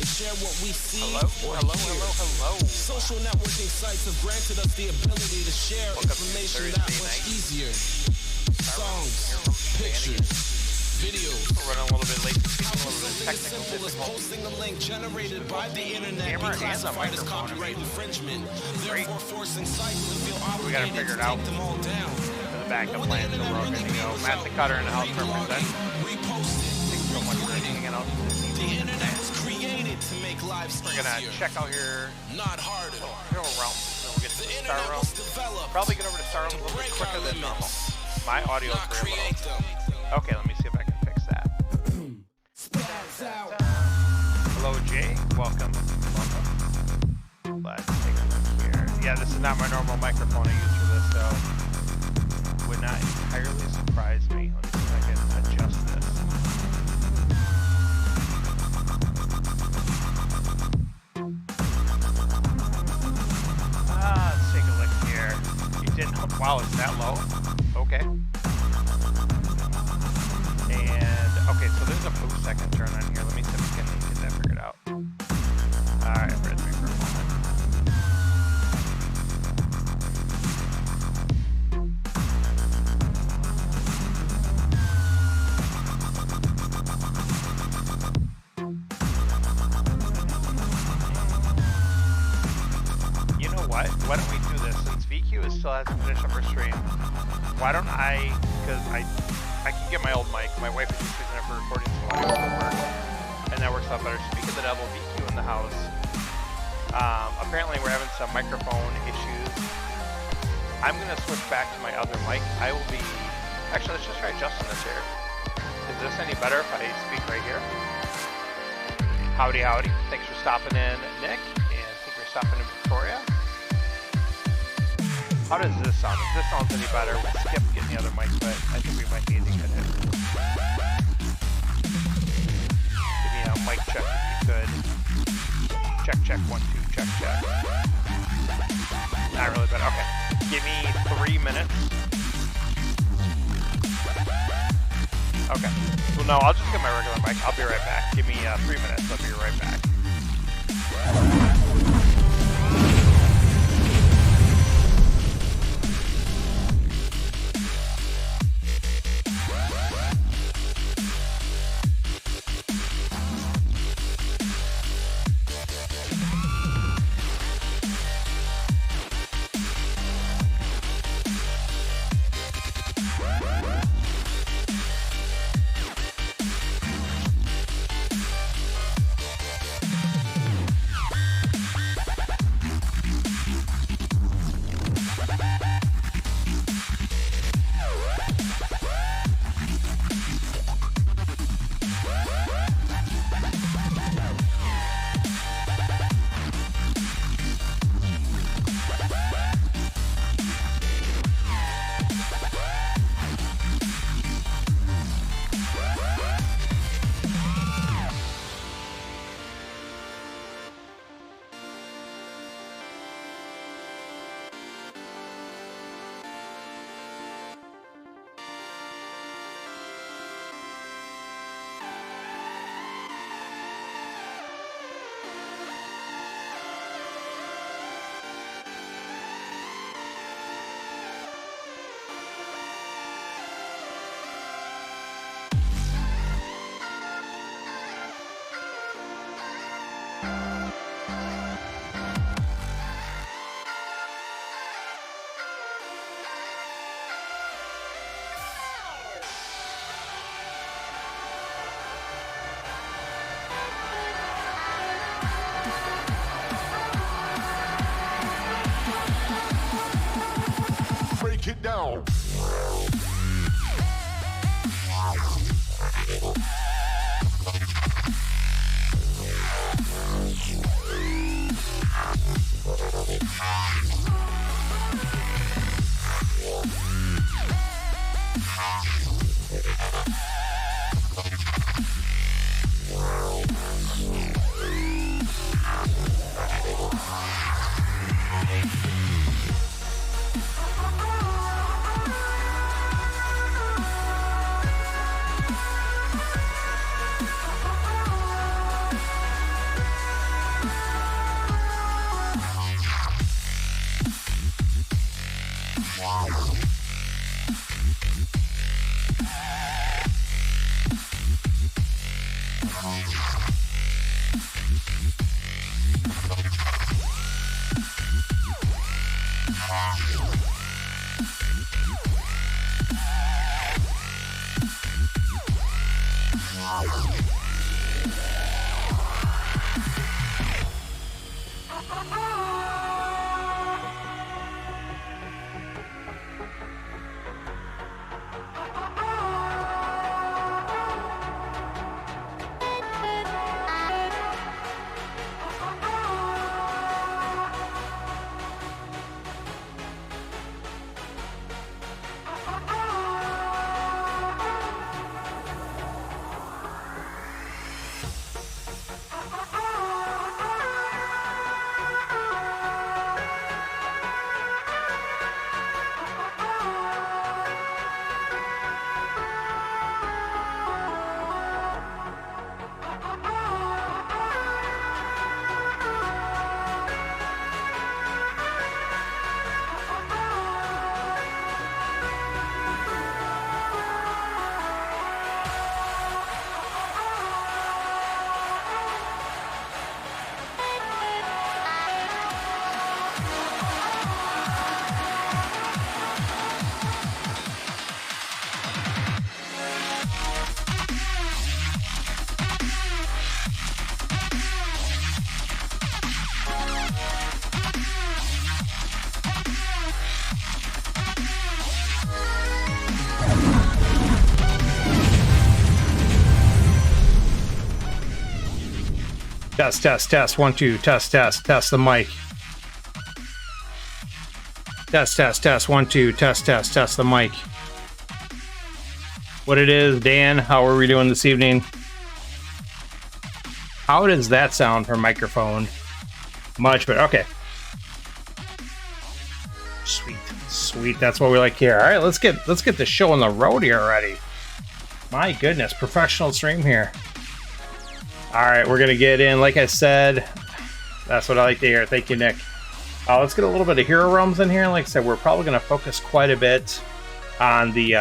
share what we see. Hello. Social networking sites have granted us the ability to share information that much easier. Songs, pictures, videos. We're running a little bit late to speak, a little bit of technical Simple as difficulty. posting a link generated by the internet be classified as copyright infringement, therefore forcing sites to feel obligated to take them all down. For the backup plan, so we're all good to go. Matt the Cutter in the house represents. Thanks so much for hanging out. The internet's created to make lives We're gonna check out here. Not harder. Hero realm. Then we'll get to the Star realm. Probably get over to Star realm a little bit quicker than normal. My audio is very low. Okay, let me see if I can fix that. Hello, Jay. Welcome. Let's take a look here. Yeah, this is not my normal microphone I use for this, so would not entirely surprise me. Let me see if I can adjust this. Let's take a look here. You didn't. Wow, it's that low? Okay. And, okay, so there's a boost I can turn on here. Let me see if we can get that figured out. Alright, bear with me for a moment. You know what? Why don't we do this? Since VQ still hasn't finished up her stream, why don't I, because I can get my old mic. My wife is just using it for recording some audio for work, and that works out better. Speaking of the devil, VQ in the house. Apparently we're having some microphone issues. I'm going to switch back to my other mic. I will be... Actually, let's just try adjusting this here. Is this any better if I speak right here? Howdy. Thanks for stopping in, Nick. And thanks for stopping in, Victoria. How does this sound? If this sounds any better, we'll skip getting the other mics, but I think we might need to get it. Give me a mic check if you could. Check, 1, 2, check. Not really better. Okay. Give me 3 minutes. Okay. Well, no, I'll just get my regular mic. I'll be right back. Give me 3 minutes. I'll be right back. It down. Test, test, test. 1, 2. Test, test, test the mic. Test, test, test. 1, 2. Test, test, test the mic. What it is, Dan? How are we doing this evening? How does that sound for microphone? Much better. Okay. Sweet, sweet. That's what we like here. All right, let's get the show on the road here already. My goodness, professional stream here. All right, we're gonna get in. Like I said, that's what I like to hear. Thank you, Nick. Let's get a little bit of hero realms in here. Like I said, we're probably gonna focus quite a bit on the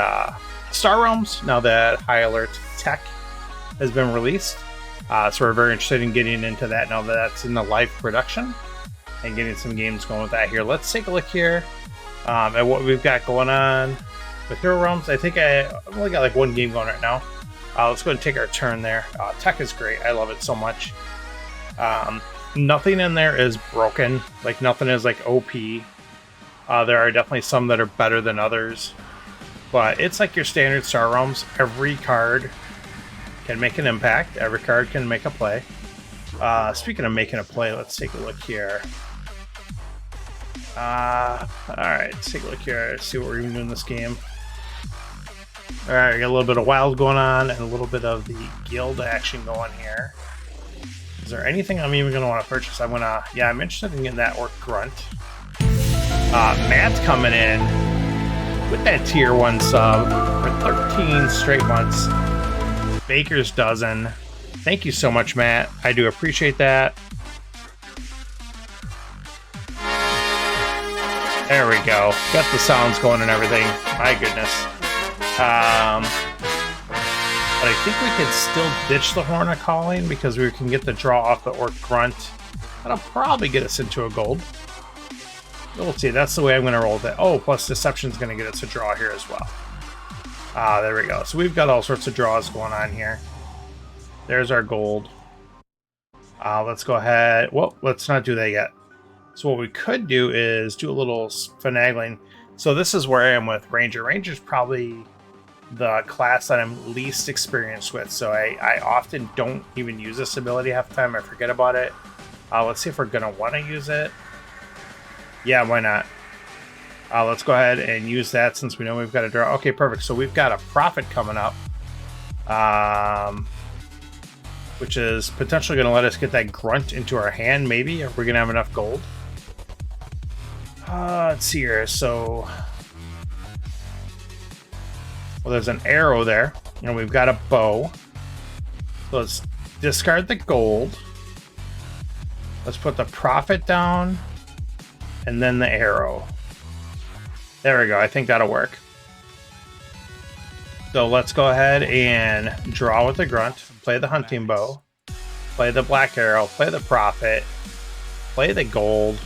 star realms now that High Alert Tech has been released. So we're very interested in getting into that now that that's in the live production and getting some games going with that here. Let's take a look here at what we've got going on with hero realms. I think I've only got like one game going right now. Let's go and take our turn there. Tech is great. I love it so much. Nothing in there is broken. Like, nothing is like OP. There are definitely some that are better than others. But it's like your standard star realms. Every card can make an impact. Every card can make a play. Speaking of making a play, let's take a look here. Alright, let's take a look here. Let's see what we're even doing in this game. Alright, we got a little bit of wild going on and a little bit of the guild action going here. Is there anything I'm even going to want to purchase? I'm interested in getting that Orc Grunt. Matt's coming in with that tier 1 sub for 13 straight months. Baker's dozen. Thank you so much, Matt. I do appreciate that. There we go. Got the sounds going and everything. My goodness. But I think we could still ditch the Horn of Calling because we can get the draw off the Orc Grunt. That'll probably get us into a gold. We'll see. That's the way I'm going to roll with it. Oh, plus Deception's going to get us a draw here as well. There we go. So we've got all sorts of draws going on here. There's our gold. Let's go ahead. Well, let's not do that yet. So what we could do is do a little finagling. So this is where I am with Ranger. Ranger's probably the class that I'm least experienced with. So I often don't even use this ability half the time. I forget about it. Let's see if we're going to want to use it. Yeah, why not? Let's go ahead and use that since we know we've got a draw. Okay, perfect. So we've got a profit coming up. Which is potentially going to let us get that grunt into our hand, maybe, if we're going to have enough gold. Let's see here. So, well, there's an arrow there, and we've got a bow. So let's discard the gold. Let's put the profit down, and then the arrow. There we go. I think that'll work. So let's go ahead and draw with the grunt, play the hunting bow, play the black arrow, play the profit, play the gold,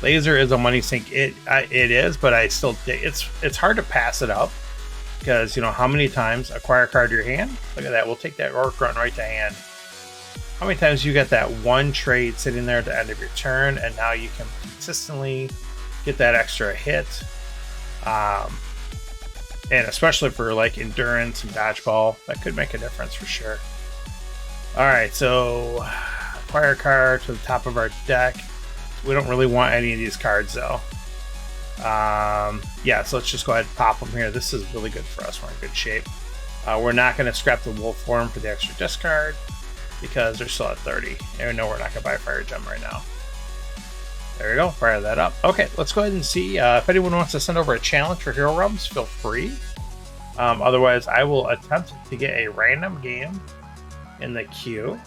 Laser is a money sink. It is, but I still it's hard to pass it up because, you know, how many times acquire a card to your hand? Look at that. We'll take that Orc Run right to hand. How many times you got that one trade sitting there at the end of your turn, and now you can consistently get that extra hit, and especially for like endurance and dodgeball, that could make a difference for sure. All right, so acquire a card to the top of our deck. We don't really want any of these cards though. Yeah, so let's just go ahead and pop them here. This is really good for us. We're in good shape. We're not going to scrap the wolf form for the extra discard because they're still at 30. And we know we're not going to buy a fire gem right now. There we go. Fire that up. Okay, let's go ahead and see if anyone wants to send over a challenge for Hero Realms. Feel free. Otherwise, I will attempt to get a random game in the queue.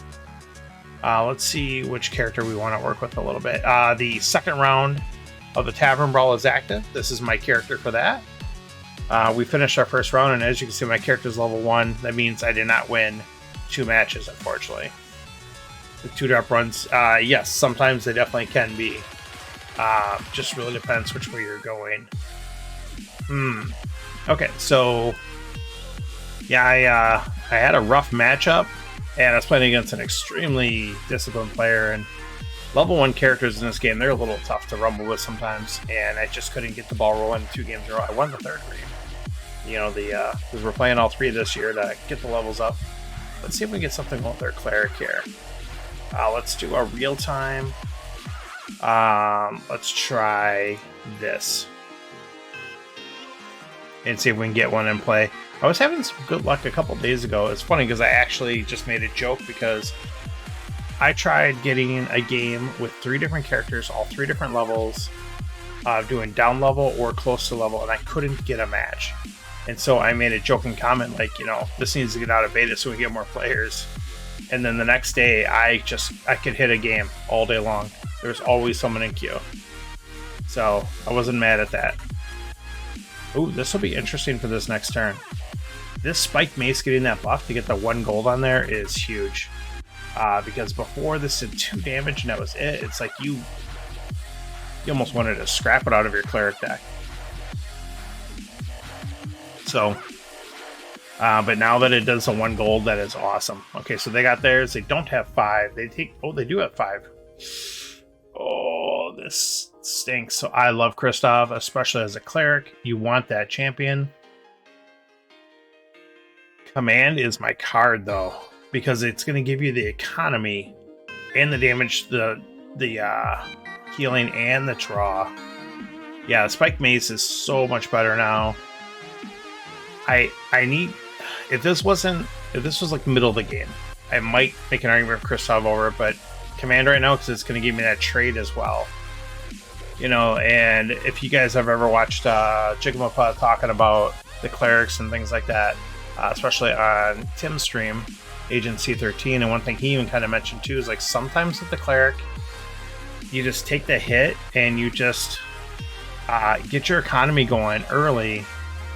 Let's see which character we want to work with a little bit. The second round of the Tavern Brawl is active. This is my character for that. We finished our first round, and as you can see, my character is level 1. That means I did not win 2 matches, unfortunately. The 2-drop runs, yes, sometimes they definitely can be. Just really depends which way you're going. Okay, so yeah, I had a rough matchup. And I was playing against an extremely disciplined player, and level 1 characters in this game, they're a little tough to rumble with sometimes, and I just couldn't get the ball rolling in 2 games in a row. I won the 3rd game. You know, because we're playing all 3 this year to get the levels up. Let's see if we get something with our cleric here. Let's do a real time. Let's try this. And see if we can get one in play. I was having some good luck a couple days ago. It's funny because I actually just made a joke because I tried getting a game with 3 different characters, all 3 different levels, doing down level or close to level, and I couldn't get a match. And so I made a joking comment like, you know, this needs to get out of beta so we get more players. And then the next day, I could hit a game all day long. There's always someone in queue. So I wasn't mad at that. Ooh, this will be interesting for this next turn. This Spike Mace getting that buff to get the 1 gold on there is huge. Because before this did 2 damage and that was it. It's like you almost wanted to scrap it out of your cleric deck. So, but now that it does the 1 gold, that is awesome. Okay, so they got theirs. They don't have 5. They do have 5. Oh, this stinks. So I love Kristoff, especially as a cleric. You want that champion. Command is my card though, because it's going to give you the economy and the damage, the healing and the draw. Yeah, Spike Mace is so much better now. I need, if this was like the middle of the game, I might make an argument for Kristoff over it, but Command right now because it's going to give me that trade as well. You know, and if you guys have ever watched Jigamapuh talking about the clerics and things like that, especially on Tim's stream, Agent C13, and one thing he even kind of mentioned too is like sometimes with the cleric, you just take the hit and you just get your economy going early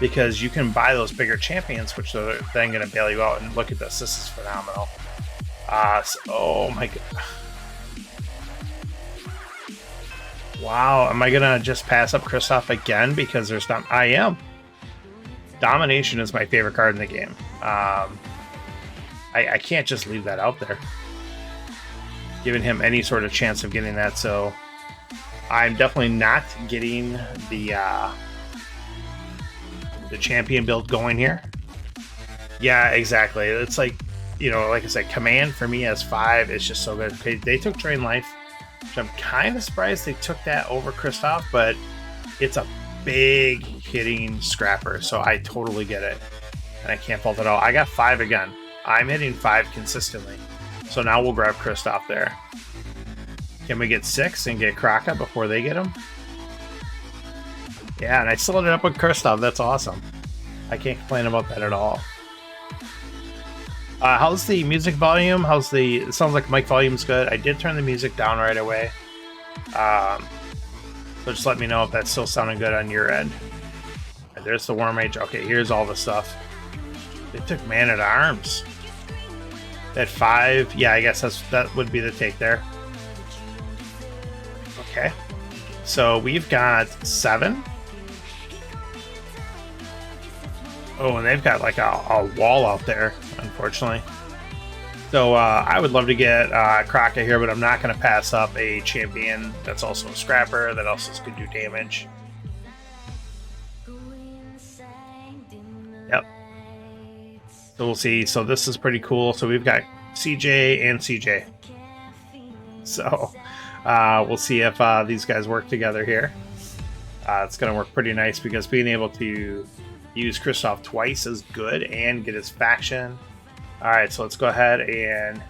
because you can buy those bigger champions, which are then going to bail you out. And look at this. This is phenomenal. Oh my god. Wow, am I gonna just pass up Kristoff again because there's not? I am. Domination is my favorite card in the game. I can't just leave that out there, giving him any sort of chance of getting that. So I'm definitely not getting the champion build going here. Yeah, exactly. It's like, you know, like I said, Command for me as 5 is just so good. Okay, they took Drain Life, which I'm kind of surprised they took that over Kristoff, but it's a big hitting scrapper, so I totally get it. And I can't fault it all. I got 5 again. I'm hitting 5 consistently. So now we'll grab Kristoff there. Can we get 6 and get Kraka before they get him? Yeah, and I still ended up with Kristoff. That's awesome. I can't complain about that at all. How's the music volume? It sounds like mic volume's good. I did turn the music down right away. So just let me know if that's still sounding good on your end. And there's the War Mage. Okay, here's all the stuff. They took Man at Arms. At 5. Yeah, I guess that would be the take there. Okay. So we've got 7. Oh, and they've got like a wall out there, unfortunately. So I would love to get Crockett here, but I'm not going to pass up a champion that's also a scrapper that also could do damage. Yep. So we'll see. So this is pretty cool. So we've got CJ and CJ. So we'll see if these guys work together here. It's going to work pretty nice because being able to use Kristoff twice is good and get his faction. All right, so let's go ahead and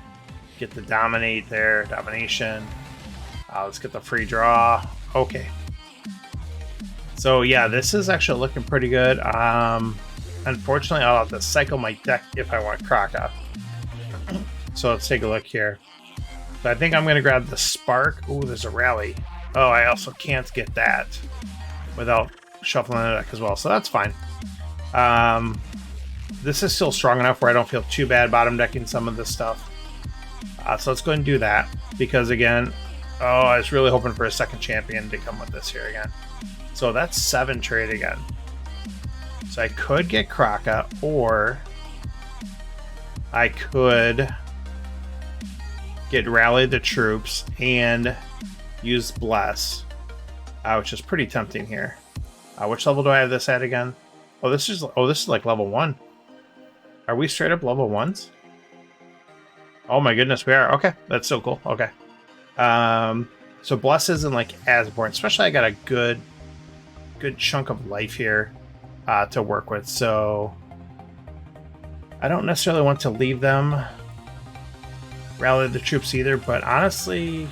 get the dominate there. Domination. Let's get the free draw. Okay. So yeah, this is actually looking pretty good. Unfortunately, I'll have to cycle my deck if I want Kraka. So let's take a look here. So I think I'm going to grab the Spark. Ooh, there's a rally. Oh, I also can't get that without shuffling the deck as well. So that's fine. This is still strong enough where I don't feel too bad bottom decking some of this stuff. So let's go ahead and do that. Because again, I was really hoping for a second champion to come with this here again. So that's 7 trade again. So I could get Kraka, or I could get Rally the Troops and use Bless, which is pretty tempting here. Which level do I have this at again? This is like level 1. Are we straight up level 1s? Oh my goodness, we are. Okay, that's so cool. Okay. So Bless isn't like as important, especially I got a good chunk of life here to work with. So I don't necessarily want to leave them Rally the Troops either, but honestly,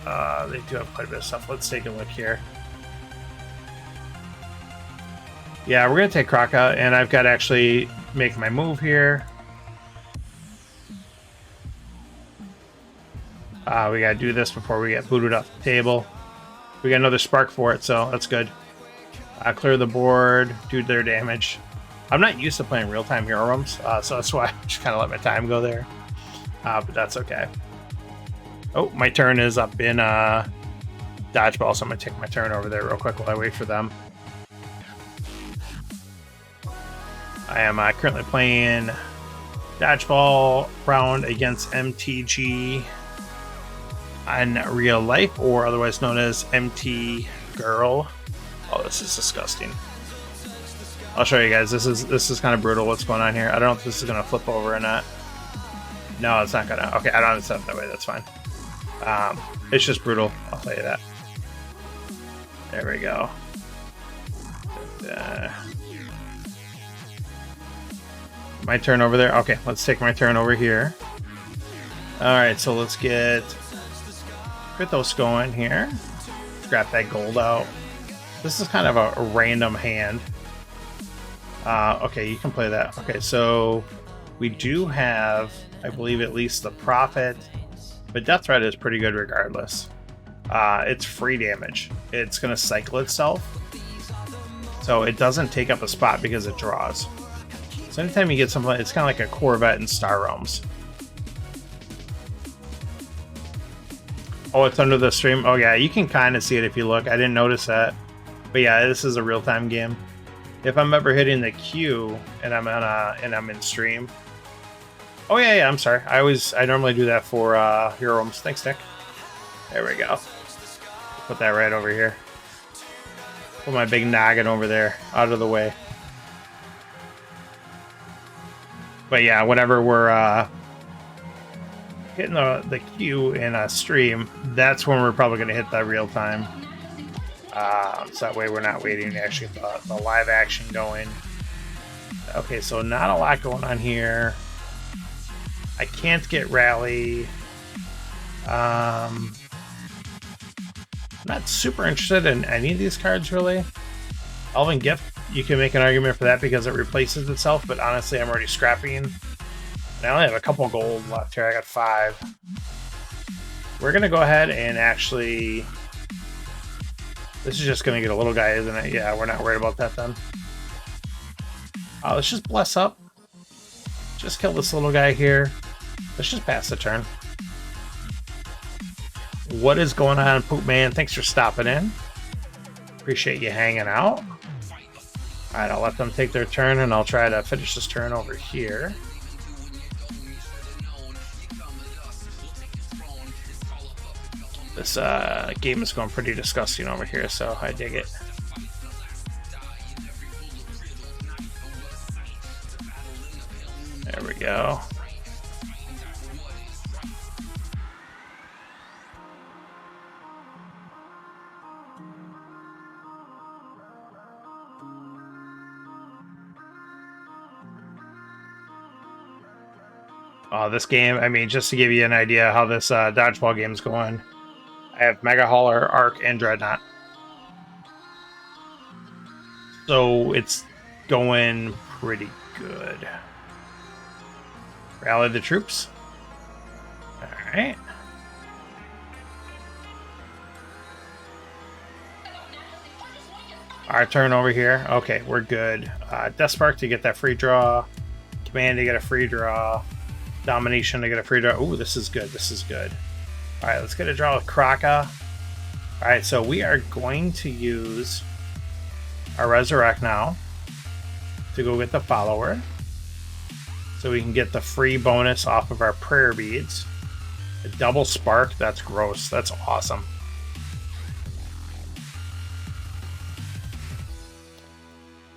they do have quite a bit of stuff. Let's take a look here. Yeah, we're going to take Kraka, and I've got to actually make my move here. We got to do this before we get booted off the table. We got another Spark for it, so that's good. Clear the board, do their damage. I'm not used to playing real-time hero rooms, so that's why I just kind of let my time go there. But that's okay. Oh, my turn is up in dodgeball, so I'm going to take my turn over there real quick while I wait for them. I am currently playing dodgeball round against MTG in real life, or otherwise known as MT Girl. Oh, this is disgusting. I'll show you guys. This is kind of brutal. What's going on here? I don't know if this is gonna flip over or not. No, it's not gonna. Okay, I don't have it set up that way. That's fine. It's just brutal. I'll tell you that. There we go. My turn over there. Okay, let's take my turn over here. All right, so let's get Kratos going here. Scrap that gold out. This is kind of a random hand. Okay, you can play that. Okay, so we do have, I believe, at least the Prophet, but Death Threat is pretty good regardless. It's free damage. It's going to cycle itself, so it doesn't take up a spot because it draws. So anytime you get something, it's kind of like a Corvette in Star Realms. Oh, it's under the stream. Oh yeah, you can kind of see it if you look. I didn't notice that, but yeah, this is a real-time game. If I'm ever hitting the queue and I'm in stream. Oh yeah, I'm sorry. I normally do that for hero rooms. Thanks, Nick. There we go. Put that right over here. Put my big noggin over there, out of the way. But yeah, whenever we're hitting the queue in a stream, that's when we're probably going to hit that real time. So that way we're not waiting to actually get the live action going. Okay, so not a lot going on here. I can't get Rally. I'm not super interested in any of these cards, really. Elven Gift, you can make an argument for that because it replaces itself, but honestly, I'm already scrapping. And I only have a couple gold left here. I got 5. We're going to go ahead and actually... This is just going to get a little guy, isn't it? Yeah, we're not worried about that then. Let's just bless up. Just kill this little guy here. Let's just pass the turn. What is going on, Poop Man? Thanks for stopping in. Appreciate you hanging out. All right, I'll let them take their turn, and I'll try to finish this turn over here. This game is going pretty disgusting over here, so I dig it. There we go. This game, I mean, just to give you an idea how this dodgeball game is going, I have Mega Hauler, Arc, and Dreadnought. So it's going pretty good. Rally the troops. Alright. Our turn over here. Okay, we're good. Death Spark to get that free draw. Command to get a free draw. Domination to get a free draw. Ooh, this is good. This is good. Alright, let's get a draw with Kraka. Alright, so we are going to use our Resurrect now to go get the Follower. So we can get the free bonus off of our Prayer Beads. A double Spark, that's gross. That's awesome.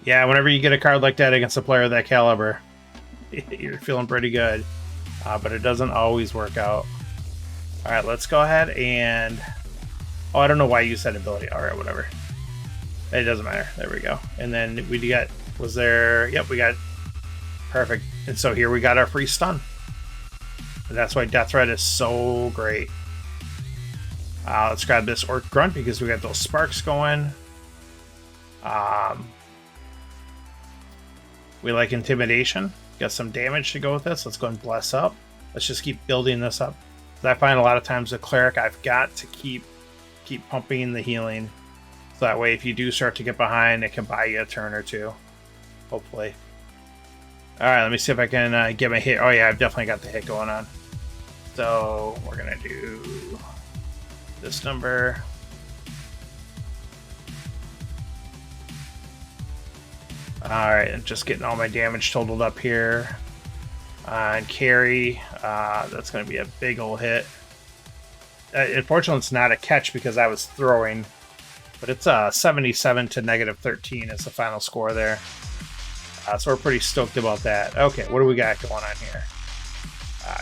Yeah, whenever you get a card like that against a player of that caliber, you're feeling pretty good. But it doesn't always work out. Alright, let's go ahead and... Oh, I don't know why you said ability. Alright, whatever. It doesn't matter. There we go. And then we got... Was there... Yep, we got... Perfect. And so here we got our free stun. And that's why Death Threat is so great. Let's grab this Orc Grunt because we got those sparks going. We like Intimidation. Got some damage to go with this. Let's go and bless up. Let's just keep building this up. I find a lot of times with Cleric, I've got to keep pumping the healing. So that way if you do start to get behind, it can buy you a turn or two. Hopefully. Alright, let me see if I can get my hit. Oh yeah, I've definitely got the hit going on. So we're going to do this number. Alright, just getting all my damage totaled up here. And carry, that's going to be a big ol' hit. Unfortunately, it's not a catch because I was throwing. But it's 77 to -13 is the final score there. So we're pretty stoked about that. Okay, what do we got going on here?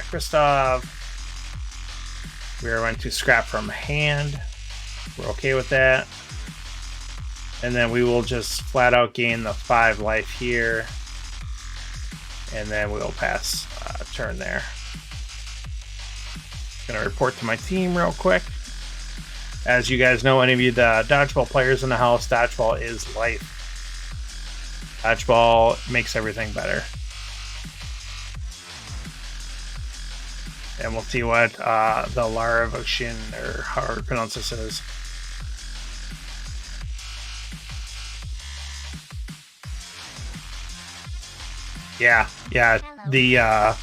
Kristoff. We are going to scrap from hand. We're okay with that. And then we will just flat out gain the 5 life here. And then we'll pass turn there. Gonna report to my team real quick. As you guys know, any of you the dodgeball players in the house, dodgeball is life. Dodgeball makes everything better. And we'll see what the Larvoshin, or how to pronounce this is. Yeah, the I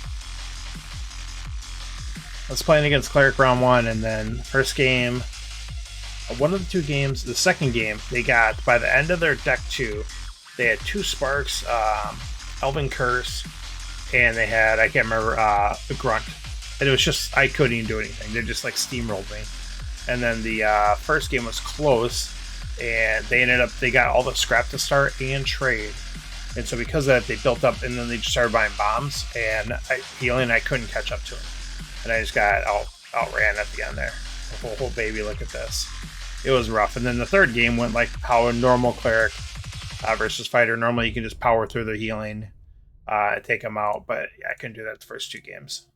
was playing against Cleric round 1, and then first game, one of the 2 games, the second game, they got, by the end of their deck 2, they had 2 Sparks, Elven Curse, and they had, I can't remember, a Grunt. And it was just, I couldn't even do anything. They just like steamrolled me. And then the first game was close, and they got all the scrap to start and trade. And so because of that, they built up, and then they just started buying bombs, and healing, I couldn't catch up to them. And I just got outran at the end there. Oh, baby, look at this. It was rough. And then the third game went like how a normal Cleric versus Fighter. Normally you can just power through the healing and take them out, but yeah, I couldn't do that the first 2 games.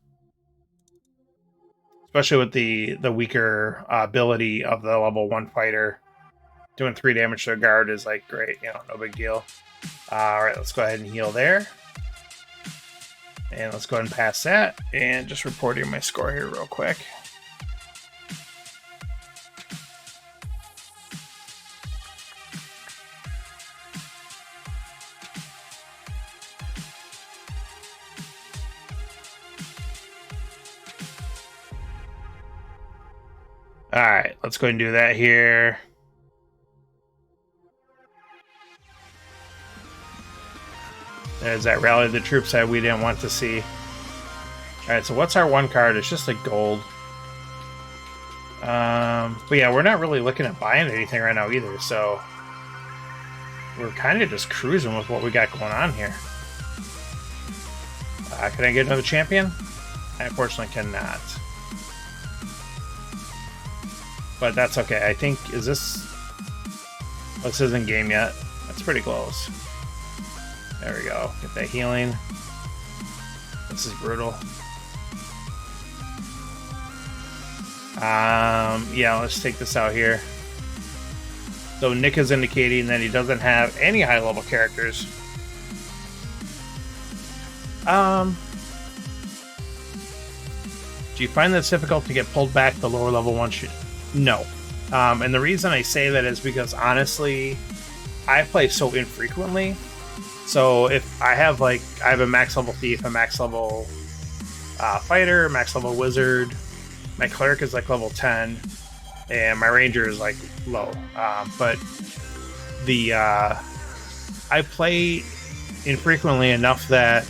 Especially with the weaker ability of the level 1 Fighter. Doing 3 damage to a guard is like great, no big deal. Alright, let's go ahead and heal there. And let's go ahead and pass that. And just reporting my score here real quick. Alright, let's go ahead and do that here. There's that rally the troops that we didn't want to see. Alright, so what's our one card? It's just a gold. But yeah, we're not really looking at buying anything right now either, so we're kind of just cruising with what we got going on here. Can I get another champion? I unfortunately cannot. But that's okay. I think, is this... Oh, this isn't game yet. That's pretty close. There we go. Get that healing. This is brutal. Yeah, let's take this out here. So Nick is indicating that he doesn't have any high-level characters. Do you find that it's difficult to get pulled back the lower level ones? No. And the reason I say that is because, honestly, I play so infrequently. So if I have, like, I have a max level thief, a max level fighter, max level wizard, my cleric is like level 10, and my ranger is like low. But the I play infrequently enough that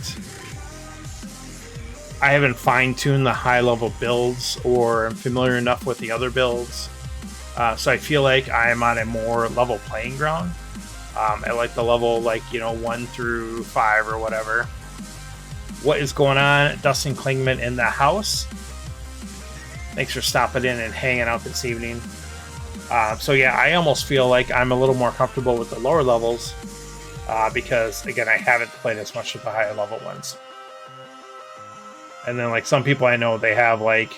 I haven't fine-tuned the high-level builds or am familiar enough with the other builds. So I feel like I'm on a more level playing ground. At like the level, like, 1 through 5 or whatever. What is going on? Dustin Klingman in the house. Thanks for stopping in and hanging out this evening. So yeah, I almost feel like I'm a little more comfortable with the lower levels because, again, I haven't played as much with the higher level ones. And then, like, some people I know, they have, like,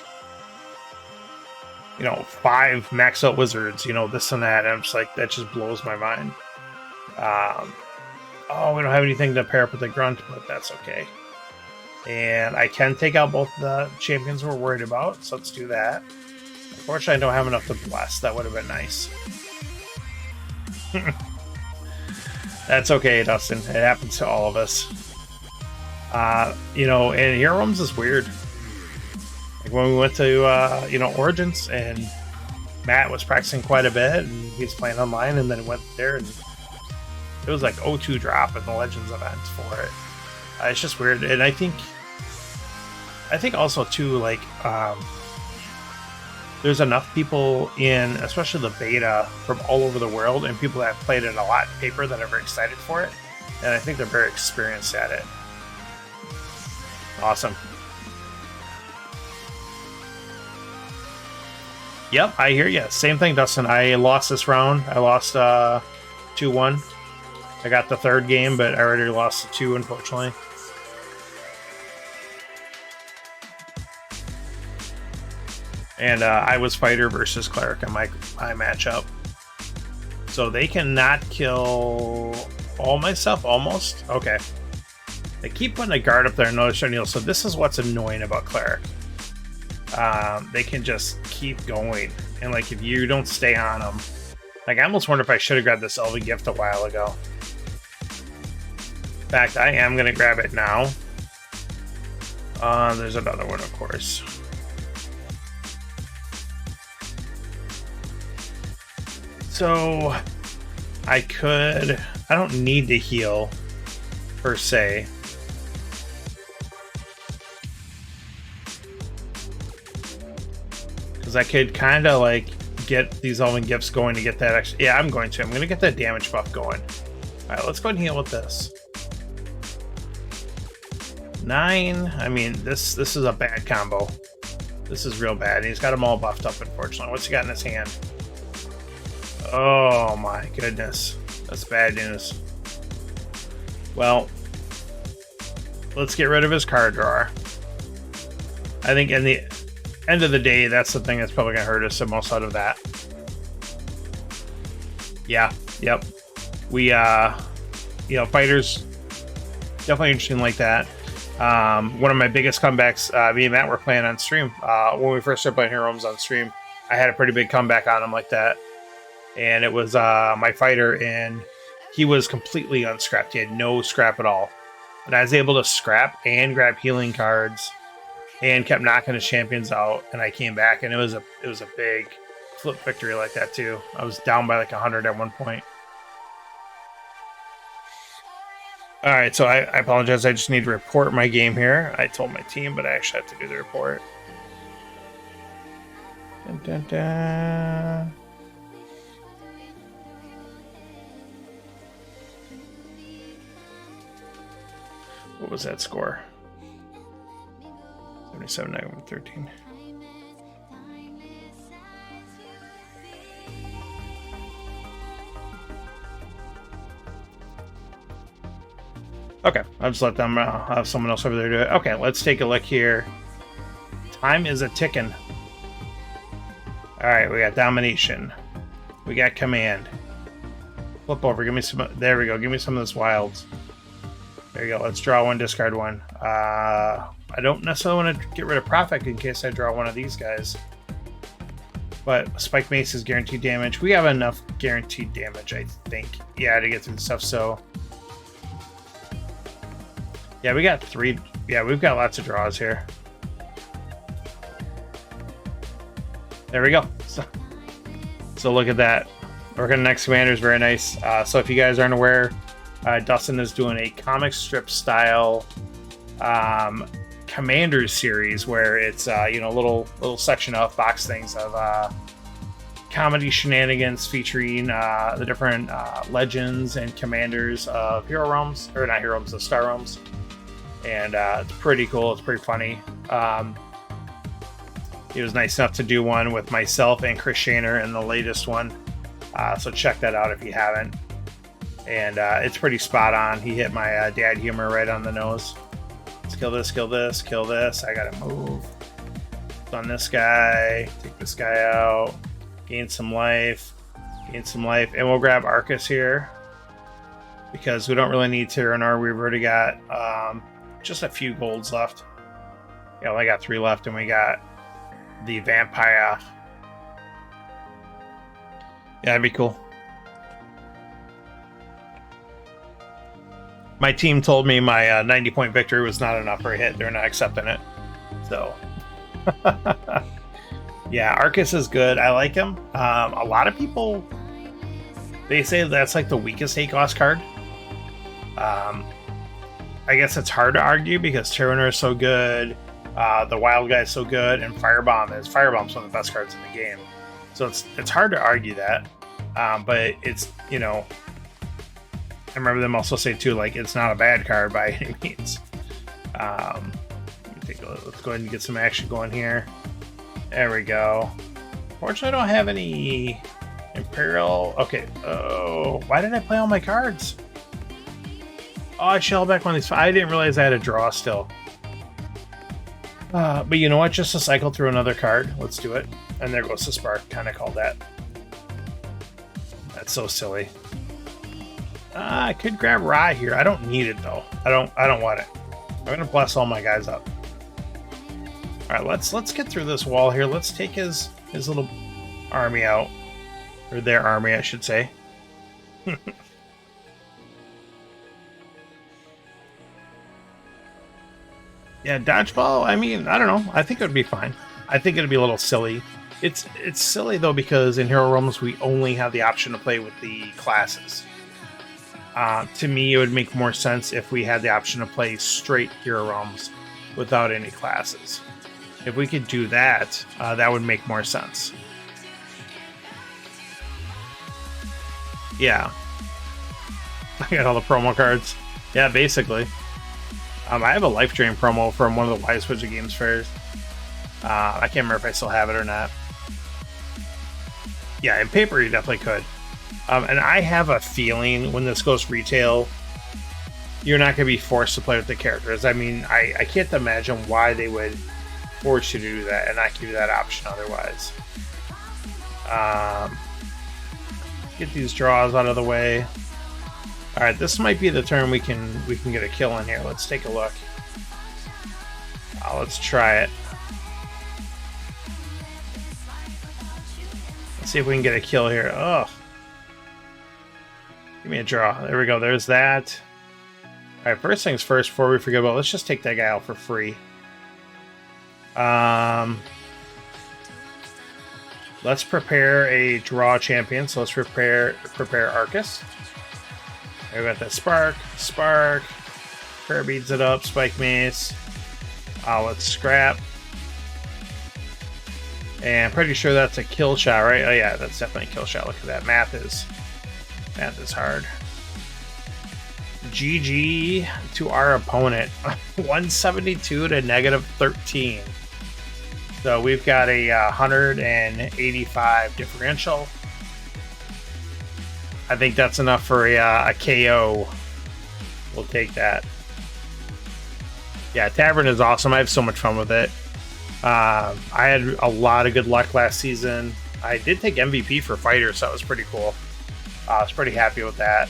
5 maxed out wizards, this and that. And I'm just like, that just blows my mind. Oh, we don't have anything to pair up with the grunt, but that's okay. And I can take out both the champions we're worried about, so let's do that. Unfortunately, I don't have enough to bless. That would have been nice. That's okay, Dustin. It happens to all of us. And Hero Realms is weird. Like when we went to, Origins, and Matt was practicing quite a bit, and he's playing online, and then went there, and it was like 0-2 drop in the Legends events for it. It's just weird, and I think also too, like, there's enough people in, especially the beta, from all over the world, and people that have played it a lot in paper that are very excited for it, and I think they're very experienced at it. Awesome. Yep, I hear you. Same thing, Dustin. I lost this round. I lost 2-1. I got the third game, but I already lost the 2, unfortunately. And I was fighter versus cleric in my matchup. So they cannot kill all my stuff, almost? Okay. They keep putting a guard up there, notice O'Neill. So this is what's annoying about cleric. They can just keep going. And, like, if you don't stay on them... Like, I almost wonder if I should have grabbed this Elven Gift a while ago. In fact, I am going to grab it now. There's another one, of course. So, I don't need to heal, per se. Because I could kind of, like, get these Elven Gifts going to get that extra... Yeah, I'm going to get that damage buff going. Alright, let's go ahead and heal with this. 9. I mean, this is a bad combo. This is real bad. He's got them all buffed up, unfortunately. What's he got in his hand? Oh my goodness. That's bad news. Well, let's get rid of his card drawer. I think in the end of the day, that's the thing that's probably going to hurt us the most out of that. Yeah, yep. We, fighters, definitely interesting like that. One of my biggest comebacks, me and Matt were playing on stream. When we first started playing Hero Realms on stream, I had a pretty big comeback on him like that. And it was my fighter, and he was completely unscrapped. He had no scrap at all. And I was able to scrap and grab healing cards and kept knocking his champions out. And I came back, and it was a big flip victory like that, too. I was down by like 100 at one point. All right, so I apologize. I just need to report my game here. I told my team, but I actually have to do the report. Dun, dun, dun. What was that score? 77, negative 13. Okay, I'll just let them have someone else over there do it. Okay, let's take a look here. Time is a ticking. All right, we got domination. We got command. Flip over. Give me some. There we go. Give me some of this wilds. There you go. Let's draw one, discard one. I don't necessarily want to get rid of Prophet in case I draw one of these guys. But Spike Mace is guaranteed damage. We have enough guaranteed damage, I think. Yeah, to get through the stuff, so... Yeah, we got 3. Yeah, we've got lots of draws here. There we go. So look at that. Working next commander is very nice. So if you guys aren't aware, Dustin is doing a comic strip style Commanders series where it's you know, little section of box things of comedy shenanigans featuring the different legends and commanders of Hero Realms, or not Hero Realms, the Star Realms, and it's pretty cool. It's pretty funny. He was nice enough to do one with myself and Chris Shaner in the latest one, so check that out if you haven't. And it's pretty spot on. He hit my dad humor right on the nose. Let's kill this, kill this, kill this. I gotta move. On this guy, take this guy out, gain some life, and we'll grab Arcus here because we don't really need Tyranor. We've already got just a few golds left. Yeah, only got 3 left, and we got the vampire. Yeah, that'd be cool. My team told me my 90-point victory was not enough for a hit. They're not accepting it. So, yeah, Arcus is good. I like him. A lot of people, they say that's like the weakest 8-cost card. I guess it's hard to argue because Tyranor is so good, the Wild Guy is so good, and Firebomb's one of the best cards in the game. So it's hard to argue that. But it's, you know, I remember them also say too, like, it's not a bad card by any means. Let me take a look. Let's go ahead and get some action going here. There we go. Fortunately, I don't have any Imperial. Okay. Oh, why did I play all my cards? Oh, I shelled back one of these. I didn't realize I had a draw still. But you know what? Just to cycle through another card. Let's do it. And there goes the spark. Kind of called that. That's so silly. I could grab Ra here. I don't need it though. I don't want it. I'm gonna bless all my guys up. All right, let's get through this wall here. Let's take his little army out, or their army, I should say. Yeah, dodgeball. I mean, I don't know. I think it would be fine. I think it'd be a little silly. It's silly though because in Hero Realms we only have the option to play with the classes. To me, it would make more sense if we had the option to play straight Hero Realms without any classes. If we could do that, that would make more sense. Yeah. I got all the promo cards. Yeah, basically. I have a Life Drain promo from one of the Wise Wizard Games fairs. I can't remember if I still have it or not. Yeah, in paper you definitely could. And I have a feeling when this goes retail, you're not going to be forced to play with the characters. I mean, I can't imagine why they would force you to do that and not give you that option otherwise. Get these draws out of the way. All right, this might be the turn we can get a kill in here. Let's take a look. Let's try it. Let's see if we can get a kill here. Ugh. Give me a draw. There we go. There's that. All right, first things first, before we forget about, let's just take that guy out for free. Let's prepare a draw champion. So let's prepare Arcus. I got that spark, prayer beads it up, spike mace. Let's scrap. And I'm pretty sure that's a kill shot, right? Oh yeah, that's definitely a kill shot. Look at that. Math is hard. GG to our opponent. 172 to -13. So we've got a 185 differential. I think that's enough for a KO. We'll take that. Yeah, Tavern is awesome. I have so much fun with it. I had a lot of good luck last season. I did take MVP for Fighter, so that was pretty cool. I was pretty happy with that.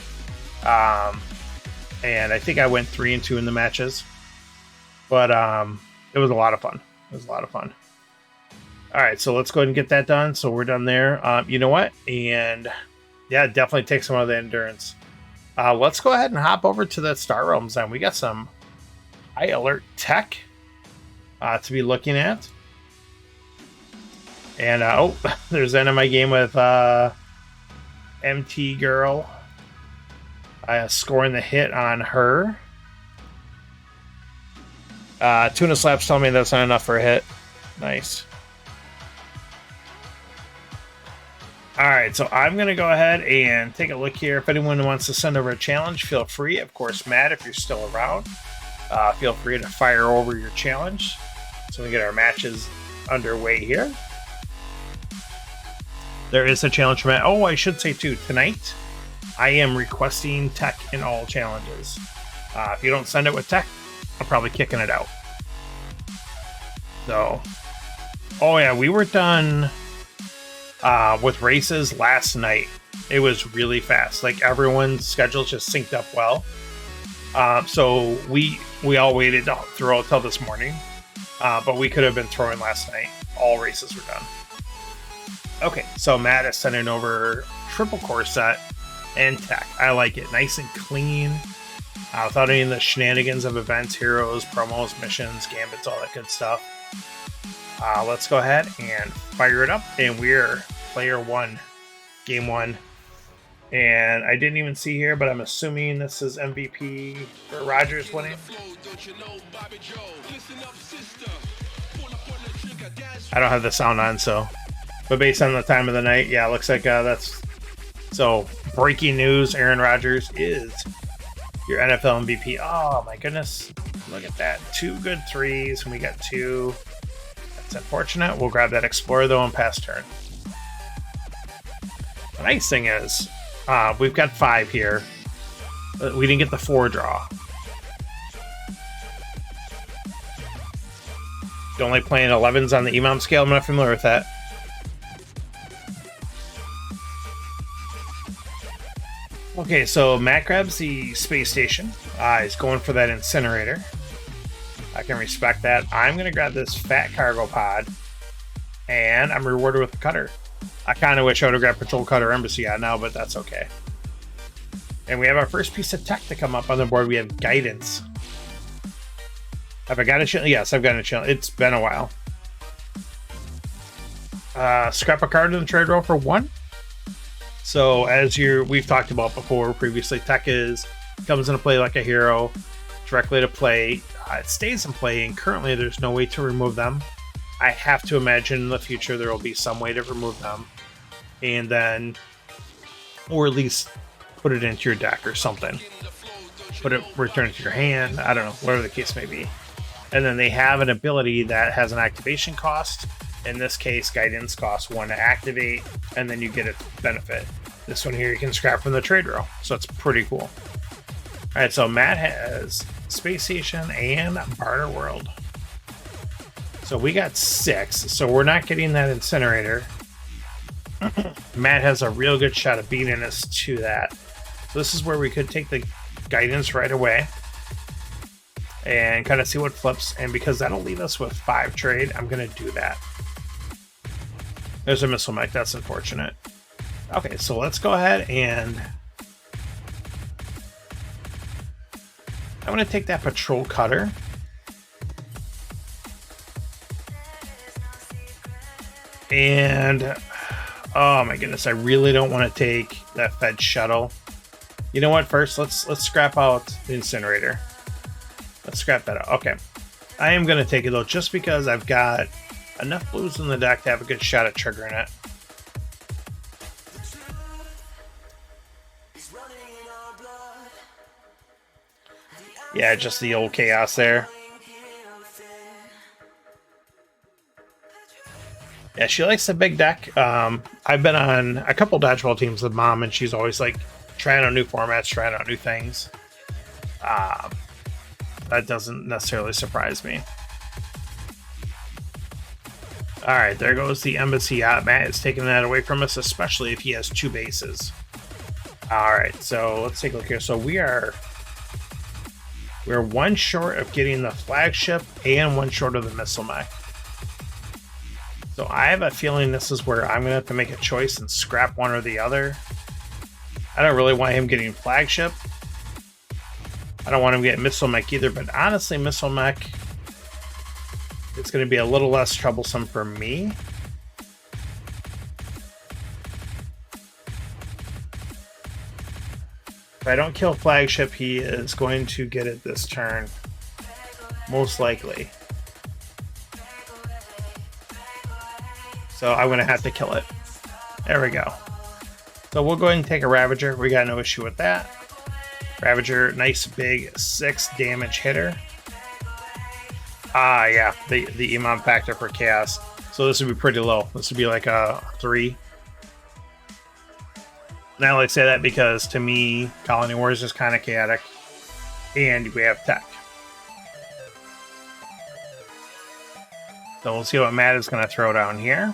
And I think I went 3-2 in the matches. But it was a lot of fun. All right, so let's go ahead and get that done. So we're done there. You know what? And yeah, definitely take some of the endurance. Let's go ahead and hop over to the Star Realms then. We got some high alert tech to be looking at. And there's the end of my game with MT Girl. Scoring the hit on her. Tuna Slaps telling me that's not enough for a hit. Nice. Alright, so I'm going to go ahead and take a look here. If anyone wants to send over a challenge, feel free. Of course, Matt, if you're still around, feel free to fire over your challenge. So we get our matches underway here. There is a challenge for Matt. Oh, I should say too, tonight I am requesting tech in all challenges. If you don't send it with tech, I'm probably kicking it out. So, oh yeah, we were done with races last night. It was really fast. Like everyone's schedules just synced up well. So we all waited throughout till this morning, but we could have been throwing last night. All races were done. Okay, so Matt is sending over triple core set and tech. I like it. Nice and clean. Without any of the shenanigans of events, heroes, promos, missions, gambits, all that good stuff. Let's go ahead and fire it up. And we're player one, game one. And I didn't even see here, but I'm assuming this is MVP for Rogers winning. I don't have the sound on, so. But based on the time of the night, yeah, looks like that's... So, breaking news, Aaron Rodgers is your NFL MVP. Oh, my goodness. Look at that. 2 good threes, and we got 2. That's unfortunate. We'll grab that Explorer, though, and pass turn. The nice thing is, we've got 5 here. We didn't get the 4 draw. You're only playing 11s on the EMOM scale. I'm not familiar with that. Okay, so Matt grabs the space station. He's going for that incinerator. I can respect that. I'm going to grab this fat cargo pod. And I'm rewarded with a cutter. I kind of wish I would have grabbed Patrol Cutter Embassy out now, but that's okay. And we have our first piece of tech to come up on the board. We have Guidance. Have I got a challenge? Yes, I've got a challenge. It's been a while. Scrap a card in the trade roll for 1. So as we've talked about before previously, tech comes into play like a hero, directly to play. It stays in play, and currently there's no way to remove them. I have to imagine in the future there will be some way to remove them, and then, or at least put it into your deck or something. Return it to your hand. I don't know, whatever the case may be. And then they have an ability that has an activation cost. In this case, Guidance costs 1 to activate, and then you get a benefit. This one here you can scrap from the trade row, so it's pretty cool. Alright, so Matt has Space Station and Barter World. So we got 6, so we're not getting that incinerator. Matt has a real good shot of beating us to that. So this is where we could take the Guidance right away and kind of see what flips. And because that'll leave us with 5 trade, I'm going to do that. There's a missile mech. That's unfortunate. Okay, so let's go ahead and I'm going to take that Patrol Cutter. And oh my goodness, I really don't want to take that Fed Shuttle. You know what? First, let's scrap out the incinerator. Let's scrap that out. Okay. I am going to take it, though, just because I've got enough blues in the deck to have a good shot at triggering it. Yeah, just the old chaos there. Yeah, she likes the big deck. I've been on a couple dodgeball teams with Mom, and she's always like trying out new formats, trying out new things. That doesn't necessarily surprise me. All right, there goes the embassy yacht. Matt is taking that away from us, especially if he has 2 bases. All right, so let's take a look here. So we're 1 short of getting the flagship and 1 short of the missile mech. So I have a feeling this is where I'm going to have to make a choice and scrap one or the other. I don't really want him getting flagship. I don't want him getting missile mech either, but honestly, missile mech, it's going to be a little less troublesome for me. If I don't kill flagship, he is going to get it this turn. Most likely. So I'm going to have to kill it. There we go. So we'll go ahead and take a Ravager. We got no issue with that. Ravager, nice big 6 damage hitter. Ah, yeah, the Imam factor for chaos. So this would be pretty low. This would be like a 3. And I like to say that because to me, Colony Wars is kind of chaotic. And we have tech. So we'll see what Matt is going to throw down here.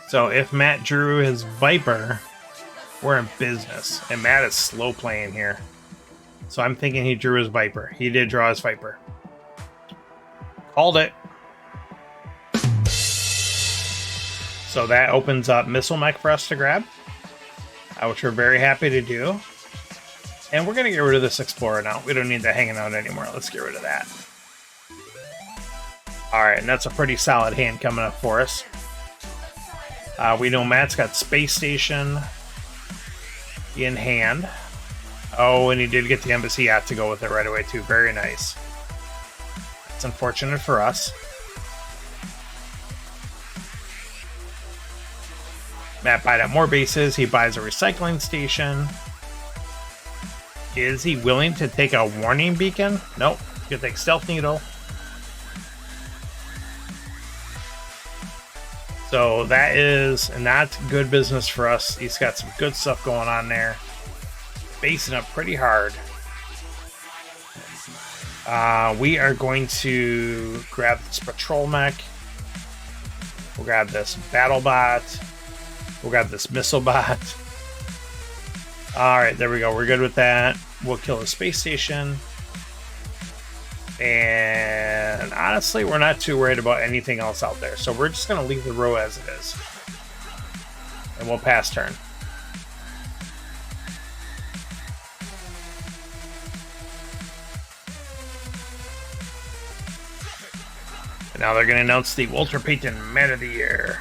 So if Matt drew his Viper, we're in business. And Matt is slow playing here. So I'm thinking he drew his Viper. He did draw his Viper. Called it. So that opens up Missile Mech for us to grab, which we're very happy to do. And we're going to get rid of this Explorer now. We don't need that hanging out anymore. Let's get rid of that. Alright, and that's a pretty solid hand coming up for us. We know Matt's got Space Station in hand. Oh, and he did get the Embassy Yacht to go with it right away, too. Very nice. It's unfortunate for us. Matt buying up more bases. He buys a recycling station. Is he willing to take a warning beacon? Nope. He'll take Stealth Needle. So that is not good business for us. He's got some good stuff going on there. Basing up pretty hard. We are going to grab this Patrol Mech. We'll grab this Battle Bot. We'll grab this Missile Bot. Alright, there we go. We're good with that. We'll kill the Space Station. And honestly, we're not too worried about anything else out there. So we're just going to leave the row as it is. And we'll pass turn. And now they're going to announce the Walter Payton Man of the Year.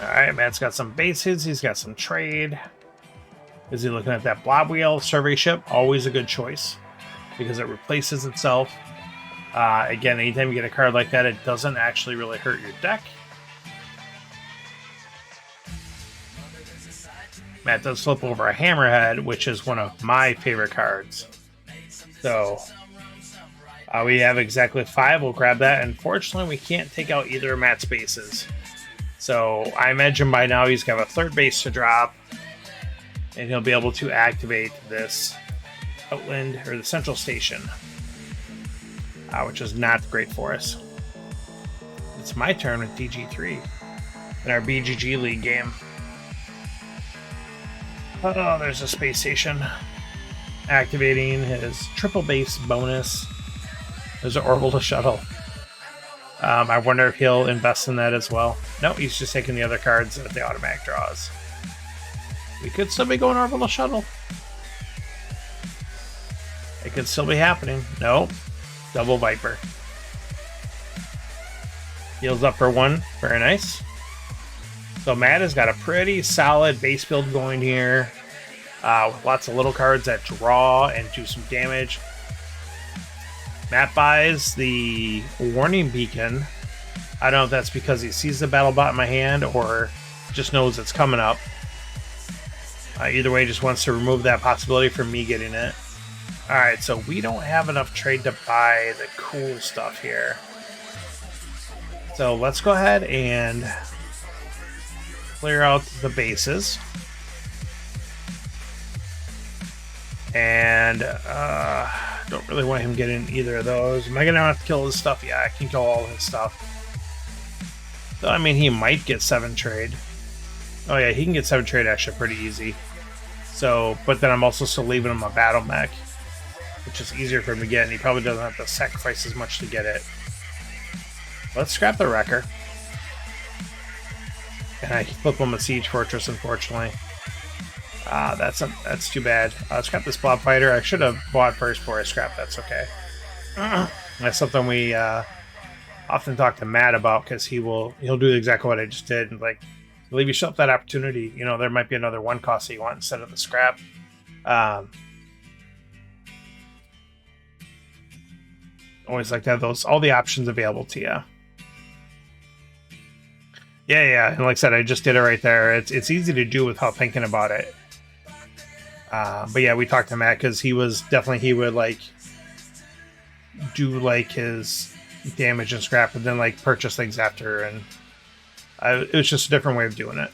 Alright, Matt's got some bases. He's got some trade. Is he looking at that Blob Wheel Survey Ship? Always a good choice because it replaces itself. Again, anytime you get a card like that, it doesn't actually really hurt your deck. Matt does flip over a Hammerhead, which is one of my favorite cards. So we have exactly 5. We'll grab that. Unfortunately, we can't take out either of Matt's bases. So I imagine by now he's got a 3rd base to drop. And he'll be able to activate this Outland, or the Central Station. Which is not great for us. It's my turn with DG3 in our BGG League game. Oh, there's a Space Station. Activating his triple base bonus. There's an Orbital Shuttle. I wonder if he'll invest in that as well. No, he's just taking the other cards that the automatic draws. We could still be going Orbital Shuttle. could still be happening. Nope. Double Viper. Heals up for 1. Very nice. So Matt has got a pretty solid base build going here. With lots of little cards that draw and do some damage. Matt buys the Warning Beacon. I don't know if that's because he sees the battle bot in my hand or just knows it's coming up. Either way, just wants to remove that possibility from me getting it. Alright, so we don't have enough trade to buy the cool stuff here. So let's go ahead and clear out the bases. And don't really want him getting either of those. Am I gonna have to kill his stuff? Yeah, I can kill all his stuff. So, I mean, he might get 7 trade. Oh yeah, he can get 7 trade actually pretty easy. So, but then I'm also still leaving him a battle mech, which is easier for him to get, and he probably doesn't have to sacrifice as much to get it. Let's scrap the Wrecker. And I flip him a Siege Fortress, unfortunately. That's too bad. Scrap this Blob Fighter. I should have bought first before I scrap. That's okay. That's something we often talk to Matt about, because he'll do exactly what I just did, and like leave yourself that opportunity. You know, there might be another 1 cost that you want instead of the scrap. Always like to have all the options available to you. Yeah, and like I said, I just did it right there. It's easy to do without thinking about it. But yeah, we talked to Matt because he would like do like his damage and scrap, and then like purchase things after, and it was just a different way of doing it.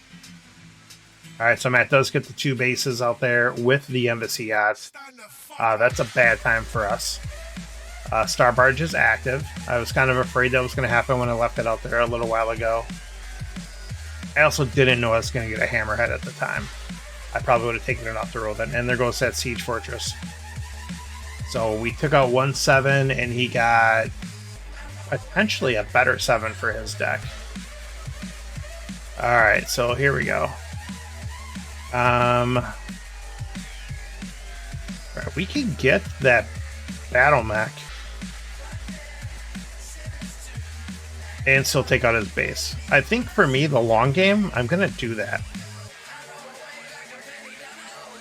All right, so Matt does get the 2 bases out there with the embassy yachts. That's a bad time for us. Star Barge is active. I was kind of afraid that was going to happen when I left it out there a little while ago. I also didn't know I was going to get a Hammerhead at the time. I probably would have taken it off the road then. And there goes that Siege Fortress. So we took out 1/7, and he got potentially a better 7 for his deck. Alright, so here we go. Right, we can get that battle mech and still take out his base. I think for me, the long game, I'm going to do that.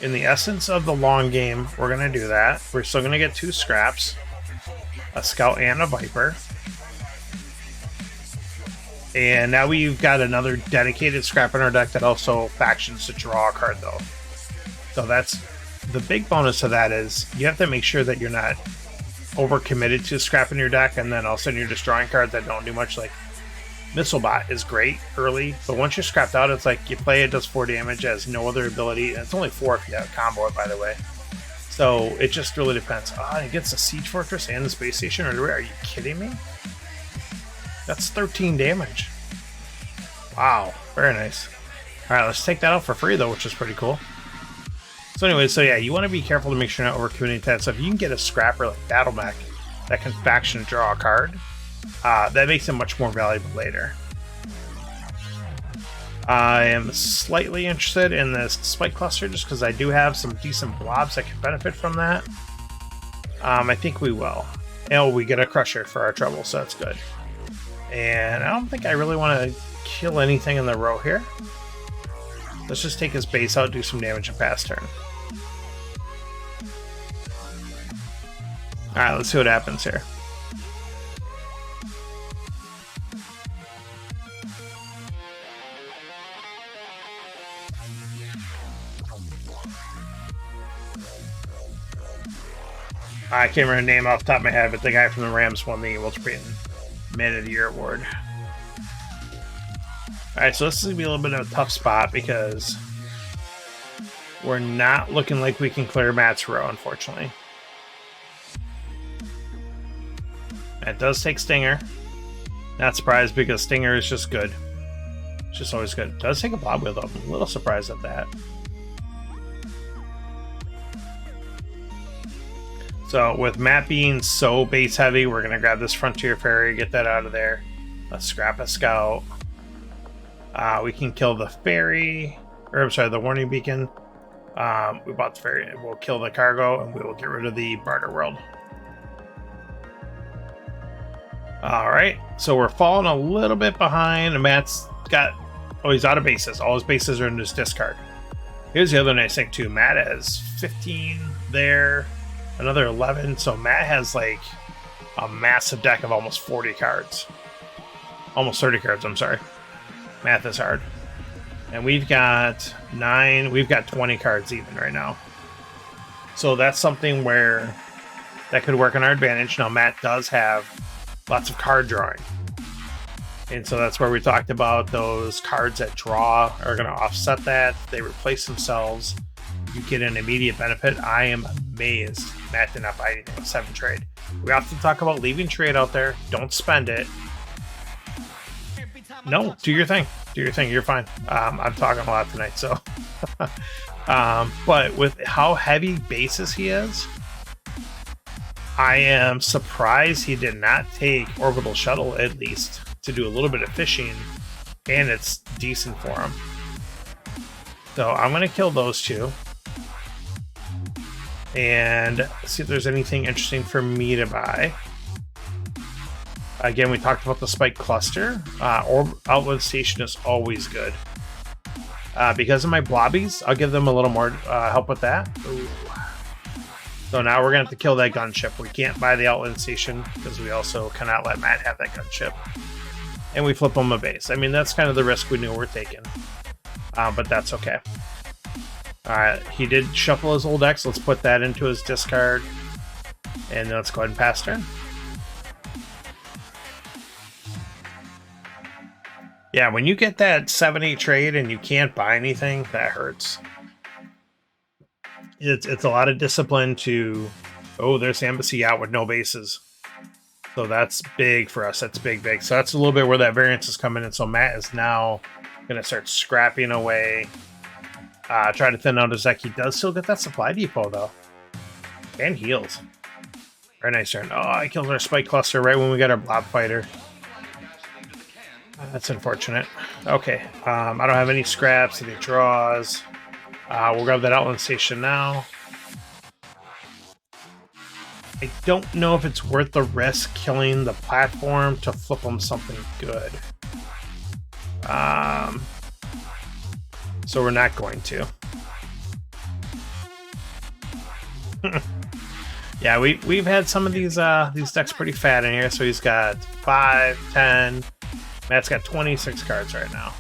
In the essence of the long game, we're going to do that. We're still going to get 2 scraps, a Scout and a Viper. And now we've got another dedicated scrap in our deck that also factions to draw a card, though. So that's the big bonus of that, is you have to make sure that you're not overcommitted to scrapping your deck, and then all of a sudden you're just drawing cards that don't do much. Like Missile Bot is great early, but once you're scrapped out, it's like you play it, does 4 damage, has no other ability, and it's only 4 if you have combo it, by the way. So it just really depends. It gets a Siege Fortress and the Space Station. Are you kidding me? That's 13 damage. Wow, very nice. All right, let's take that out for free though, which is pretty cool. So anyway, so yeah, you want to be careful to make sure you're not overcommitting to that stuff. You can get a scrapper like Battle Mech that can faction and draw a card. That makes it much more valuable later. I am slightly interested in this Spike Cluster just because I do have some decent blobs that can benefit from that. I think we will. And we get a Crusher for our trouble, so that's good. And I don't think I really want to kill anything in the row here. Let's just take his base out, do some damage and pass turn. Alright, let's see what happens here. I can't remember the name off the top of my head, but the guy from the Rams won the Wilson Man of the Year award. Alright, so this is going to be a little bit of a tough spot because we're not looking like we can clear Matt's row, unfortunately. It does take Stinger. Not surprised because Stinger is just good. It's just always good. It does take a Blob Wheel though. I'm a little surprised at that. So with Matt being so base heavy, we're going to grab this Frontier Ferry, get that out of there. Let's scrap a Scout. We can kill the Ferry, or I'm sorry, the Warning Beacon. We bought the ferry. We'll kill the cargo and we will get rid of the barter world. All right, so we're falling a little bit behind. Matt's got, oh, he's out of bases. All his bases are in his discard. Here's the other nice thing too. Matt has 15 there, another 11. So Matt has like a massive deck of almost 40 cards. Almost 30 cards, I'm sorry. Math is hard. And we've got 9, we've got 20 cards even right now. So that's something where that could work in our advantage. Now Matt does have lots of card drawing. And so that's where we talked about those cards that draw are going to offset that. They replace themselves. You get an immediate benefit. I am amazed Matt did not buy anything with 7 trade. We often talk about leaving trade out there. Don't spend it. No, do your thing. Do your thing. You're fine. I'm talking a lot tonight, so. But with how heavy bases he is, I am surprised he did not take Orbital Shuttle at least to do a little bit of fishing, and it's decent for him. So I'm going to kill those 2. And see if there's anything interesting for me to buy. Again, we talked about the Spike Cluster. Outlet Station is always good. Because of my blobbies, I'll give them a little more help with that. Ooh. So now we're going to have to kill that gunship. We can't buy the Outlet Station because we also cannot let Matt have that gunship. And we flip him a base. I mean, that's kind of the risk we knew we're taking. But that's okay. Alright, he did shuffle his old X. Let's put that into his discard. And then let's go ahead and pass turn. Yeah, when you get that 7-8 trade and you can't buy anything, that hurts. It's a lot of discipline to... Oh, there's the embassy out with no bases. So that's big for us. That's big. So that's a little bit where that variance is coming in. So Matt is now going to start scrapping away. Try to thin out his deck. He does still get that supply depot, though. And heals. Very nice turn. Oh, I killed our Spike Cluster right when we got our Blob Fighter. That's unfortunate. Okay. I don't have any scraps, any draws. We'll grab that Outland Station now. I don't know if it's worth the risk killing the platform to flip them something good. So we're not going to. Yeah, we've had some of these decks pretty fat in here. So he's got 5, 10. Matt's got 26 cards right now.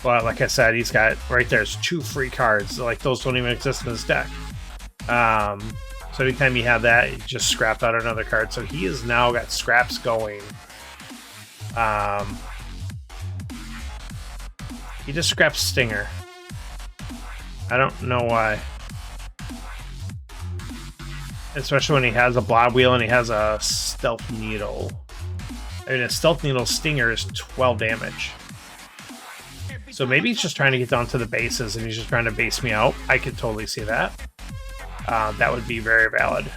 But like I said, he's got right there's 2 free cards. Like those don't even exist in his deck. So anytime you have that, you just scrap out another card. So he has now got scraps going. He just scraps Stinger. I don't know why. Especially when he has a Blob Wheel and he has a Stealth Needle. I mean, a Stealth Needle Stinger is 12 damage. So maybe he's just trying to get down to the bases and he's just trying to base me out. I could totally see that. That would be very valid.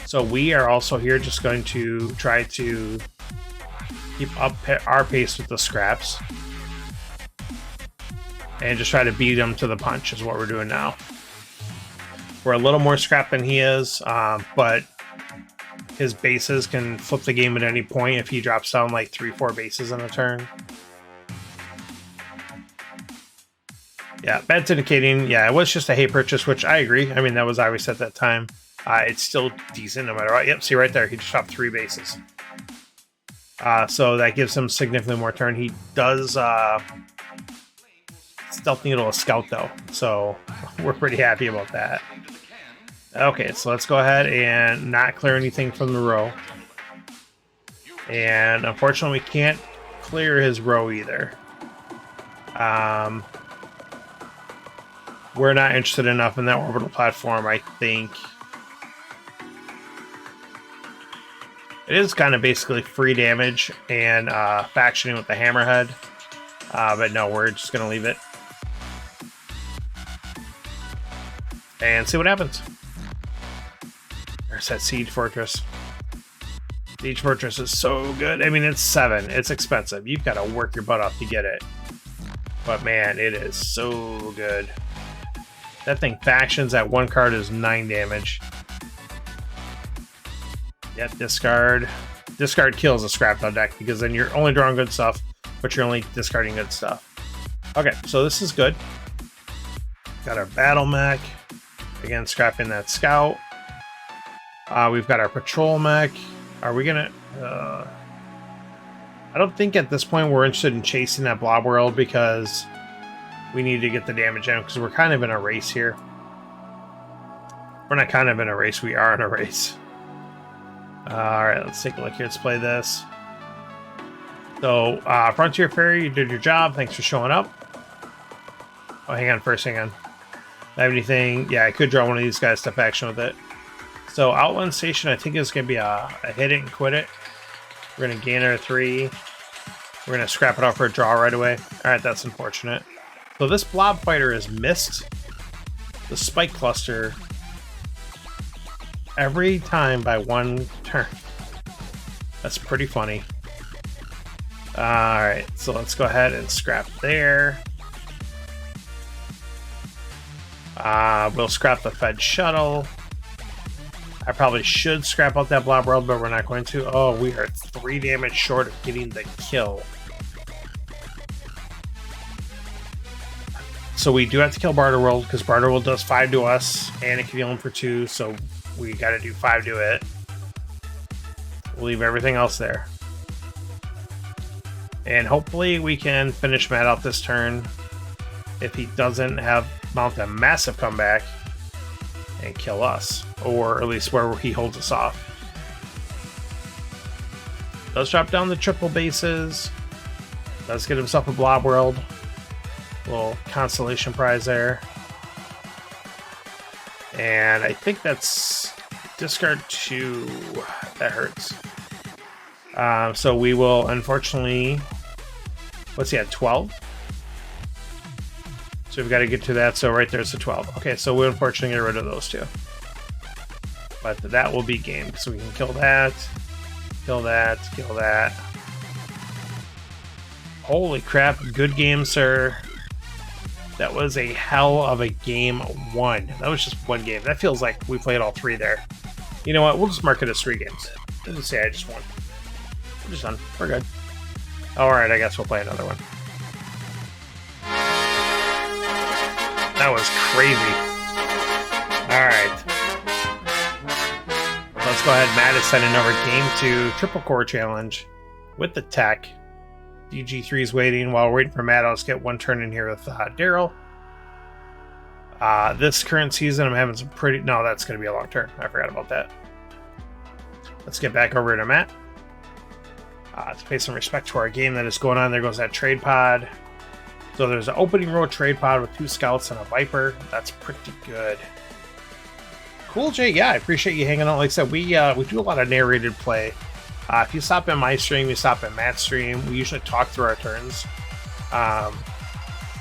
So we are also here just going to try to keep up our pace with the scraps. And just try to beat him to the punch is what we're doing now. We're a little more scrap than he is, but his bases can flip the game at any point if he drops down like 3-4 bases in a turn. Yeah, Bad's indicating, yeah, it was just a hay purchase, which I agree. I mean, that was obvious at that time. It's still decent no matter what. Yep, see right there, he just dropped 3 bases. So that gives him significantly more turn. He does Stealth Needle a Scout, though, so we're pretty happy about that. Okay, so let's go ahead and not clear anything from the row. And unfortunately, we can't clear his row either. We're not interested enough in that orbital platform, I think. It is kind of basically free damage and factioning with the Hammerhead. But no, we're just going to leave it. And see what happens. There's that Siege Fortress. Siege Fortress is so good. I mean, it's 7. It's expensive. You've got to work your butt off to get it. But man, it is so good. That thing factions at 1 card is 9 damage. Yep, discard. Discard kills a scrapdown deck because then you're only drawing good stuff, but you're only discarding good stuff. Okay, so this is good. Got our battle mech. Again, scrapping that scout. We've got our patrol mech. Are we gonna... I don't think at this point we're interested in chasing that blob world because we need to get the damage in because we're kind of in a race here. We're not kind of in a race, we are in a race. Alright, let's take a look here. Let's play this. So, Frontier Ferry, you did your job. Thanks for showing up. Oh, hang on first, hang on. I have anything? Yeah, I could draw one of these guys to action with it. So, Outland Station, I think is going to be a hit it and quit it. We're going to gain our 3. We're going to scrap it off for a draw right away. Alright, that's unfortunate. So, this Blob Fighter has missed the Spike Cluster every time by 1 turn. That's pretty funny. Alright, so let's go ahead and scrap there. We'll scrap the Fed Shuttle. I probably should scrap out that Blob World, but we're not going to. Oh, we are 3 damage short of getting the kill. So we do have to kill Barter World, because Barter World does 5 to us, and it can heal him for 2, so we gotta do 5 to it. We'll leave everything else there. And hopefully we can finish Matt out this turn if he doesn't mount a massive comeback and kill us, or at least where he holds us off. Does drop down the triple bases. Does get himself a Blob World. Little consolation prize there. And I think that's discard 2. That hurts. So we will unfortunately... What's he at? 12? So we've got to get to that. So right there's a 12. Okay, so we'll unfortunately get rid of those 2. But that will be game. So we can kill that. Kill that. Kill that. Holy crap. Good game, sir. That was a hell of a game 1. That was just 1 game. That feels like we played all 3 there. You know what? We'll just mark it as 3 games. We'll just say I just won. We're just done. We're good. Alright, I guess we'll play another one. That was crazy. Alright. Let's go ahead. Matt is sending over game 2. Triple Core Challenge. With the tech. DG3 is waiting. While we're waiting for Matt, I'll just get 1 turn in here with Daryl. This current season, I'm having some pretty... No, that's going to be a long turn. I forgot about that. Let's get back over to Matt. To pay some respect to our game that is going on. There goes that trade pod. So there's an opening row trade pod with 2 scouts and a Viper. That's pretty good. Cool, Jay. Yeah, I appreciate you hanging out. Like I said, we do a lot of narrated play. If you stop in my stream, you stop in Matt's stream, we usually talk through our turns.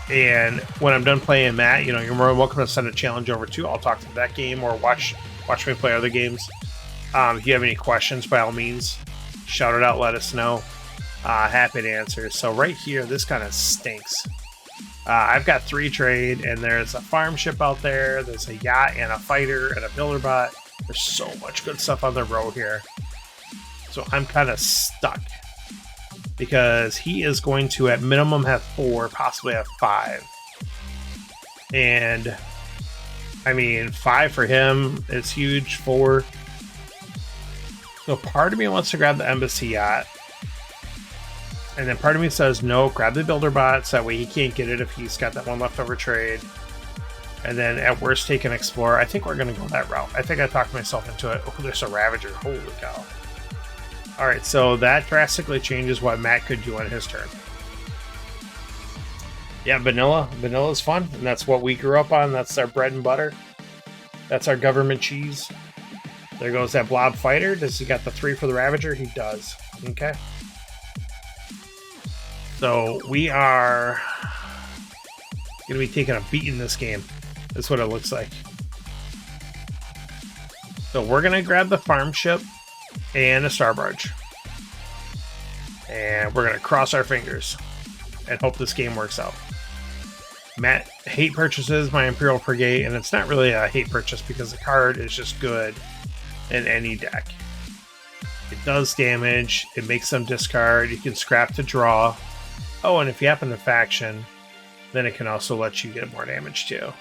And when I'm done playing Matt, you know, you're more than welcome to send a challenge over too. I'll talk through that game or watch me play other games. If you have any questions, by all means, shout it out, let us know. Happy to answer. So right here, this kind of stinks. I've got 3 trade, and there's a farm ship out there. There's a yacht and a fighter and a builder bot. There's so much good stuff on the road here. So I'm kind of stuck because he is going to at minimum have 4, possibly have 5. And I mean, 5 for him is huge. 4. So part of me wants to grab the embassy yacht. And then part of me says, no, grab the builder bot, so that way he can't get it if he's got that 1 leftover trade. And then at worst, take an explorer. I think we're going to go that route. I think I talked myself into it. Oh, there's a Ravager. Holy cow. Alright, so that drastically changes what Matt could do on his turn. Yeah, vanilla. Vanilla's fun, and that's what we grew up on. That's our bread and butter. That's our government cheese. There goes that Blob Fighter. Does he got the 3 for the Ravager? He does. Okay. So we are going to be taking a beat in this game. That's what it looks like. So we're going to grab the farm ship and a star barge. And we're going to cross our fingers and hope this game works out. Matt hate purchases my Imperial Frigate, and it's not really a hate purchase because the card is just good in any deck. It does damage, it makes them discard, you can scrap to draw. Oh, and if you happen to faction, then it can also let you get more damage too.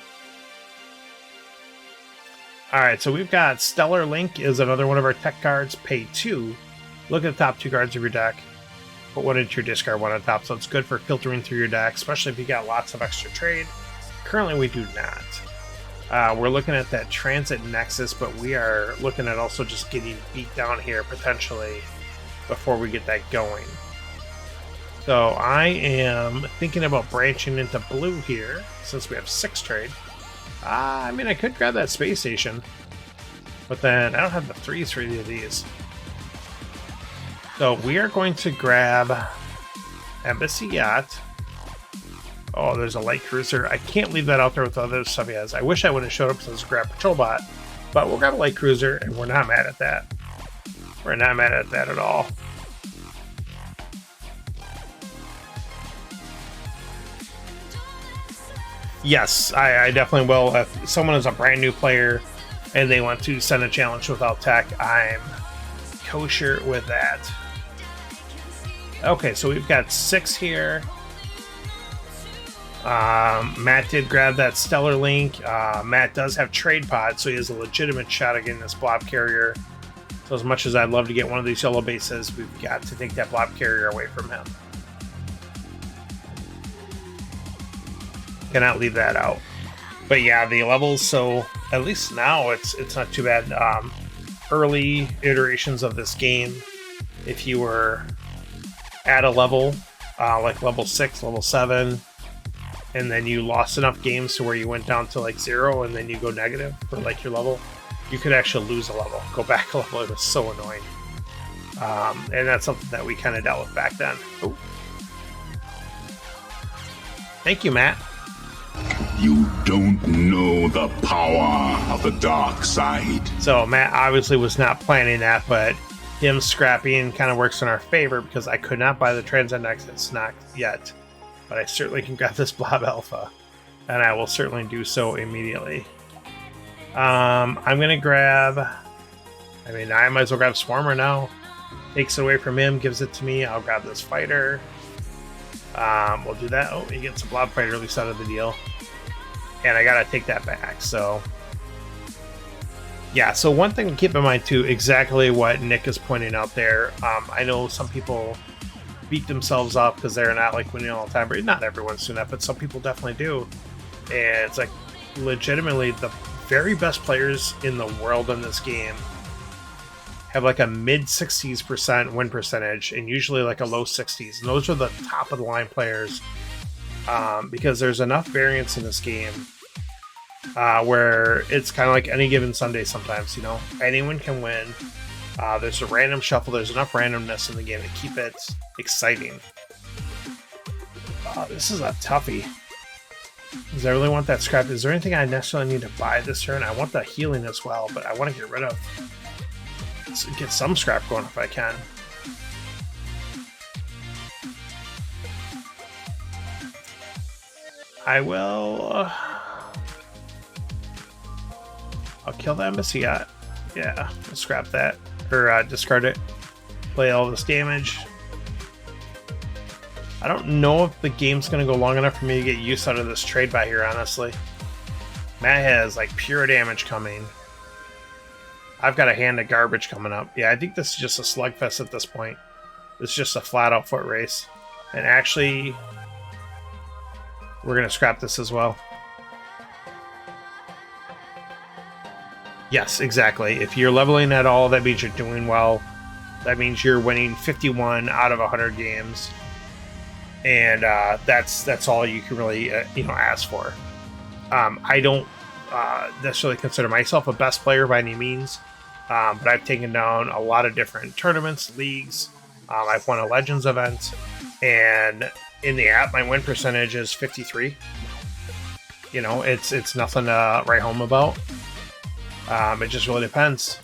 Alright, so we've got Stellar Link is another one of our tech cards. Pay 2. Look at the top 2 cards of your deck. Put one into your discard, one on top. So it's good for filtering through your deck, especially if you got lots of extra trade. Currently we do not. We're looking at that Transit Nexus, but we are looking at also just getting beat down here potentially before we get that going. So I am thinking about branching into blue here since we have 6 trade. I mean, I could grab that space station, but then I don't have the 3s for either of these. So we are going to grab Embassy Yacht. Oh, there's a light cruiser. I can't leave that out there with the other stuff he has. I wish I would have showed up since grab Patrol Bot, but we'll grab a light cruiser, and we're not mad at that. We're not mad at that at all. Yes, I definitely will. If someone is a brand new player and they want to send a challenge without tech, I'm kosher with that. Okay, so we've got 6 here. Matt did grab that Stellar Link. Matt does have Trade Pod, so he has a legitimate shot at getting this Blob Carrier. So as much as I'd love to get one of these yellow bases, we've got to take that Blob Carrier away from him. Cannot leave that out. But yeah, the levels, so at least now it's not too bad. Early iterations of this game, if you were at a level, like level 6, level 7, and then you lost enough games to where you went down to like 0 and then you go negative for like your level, you could actually lose a level, go back a level. It was so annoying. And that's something that we kind of dealt with back then. Ooh. Thank you, Matt. You don't know the power of the dark side. So Matt obviously was not planning that, but him scrapping kind of works in our favor because I could not buy the Transit Nexus not yet. But I certainly can grab this Blob Alpha, and I will certainly do so immediately. I'm going to grab... I mean, I might as well grab Swarmer now. Takes it away from him, gives it to me. I'll grab this Fighter. We'll do that. Oh, he gets a Blob Fighter at least out of the deal. And I gotta take that back, so... Yeah, so one thing to keep in mind too, exactly what Nick is pointing out there. I know some people beat themselves up because they're not like winning all the time, but not everyone's doing that, but some people definitely do. And it's like, legitimately, the very best players in the world in this game have like a mid-60s% win percentage and usually like a low 60s. And those are the top of the line players because there's enough variance in this game where it's kind of like any given Sunday sometimes, you know? Anyone can win. There's a random shuffle. There's enough randomness in the game to keep it exciting. This is a toughie. Because I really want that scrap. Is there anything I necessarily need to buy this turn? I want the healing as well, but I want to get rid of... Get some scrap going if I can. I will... I'll kill the Embassy Yacht. Yeah, I'll scrap that. Or discard it. Play all this damage. I don't know if the game's going to go long enough for me to get use out of this trade by here, honestly. Matt has like pure damage coming. I've got a hand of garbage coming up. Yeah, I think this is just a slugfest at this point. It's just a flat-out foot race. And actually, we're going to scrap this as well. Yes, exactly. If you're leveling at all, that means you're doing well. That means you're winning 51 out of 100 games. And that's all you can really ask for. I don't necessarily consider myself a best player by any means. But I've taken down a lot of different tournaments, leagues. I've won a Legends event, and in the app, my win percentage is 53. You know, it's nothing to write home about. It just really depends.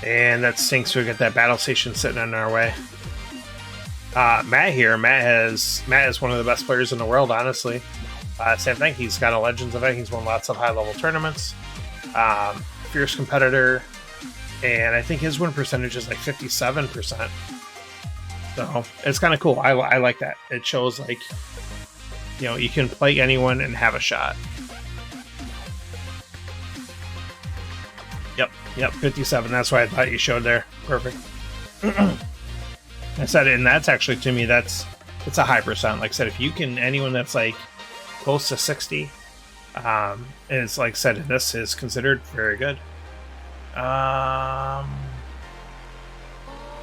And that stinks. We got that battle station sitting in our way. Matt here. Matt is one of the best players in the world, honestly. Same thing. He's got a Legends event. He's won lots of high-level tournaments. Fierce competitor. And I think his win percentage is like 57%. So it's kind of cool. I like that. It shows like, you know, you can play anyone and have a shot. Yep, 57. That's why I thought you showed there. Perfect. I said, and that's actually, to me, it's a high percent. Like I said, if you can, anyone that's like close to 60, and it's like I said, this is considered very good.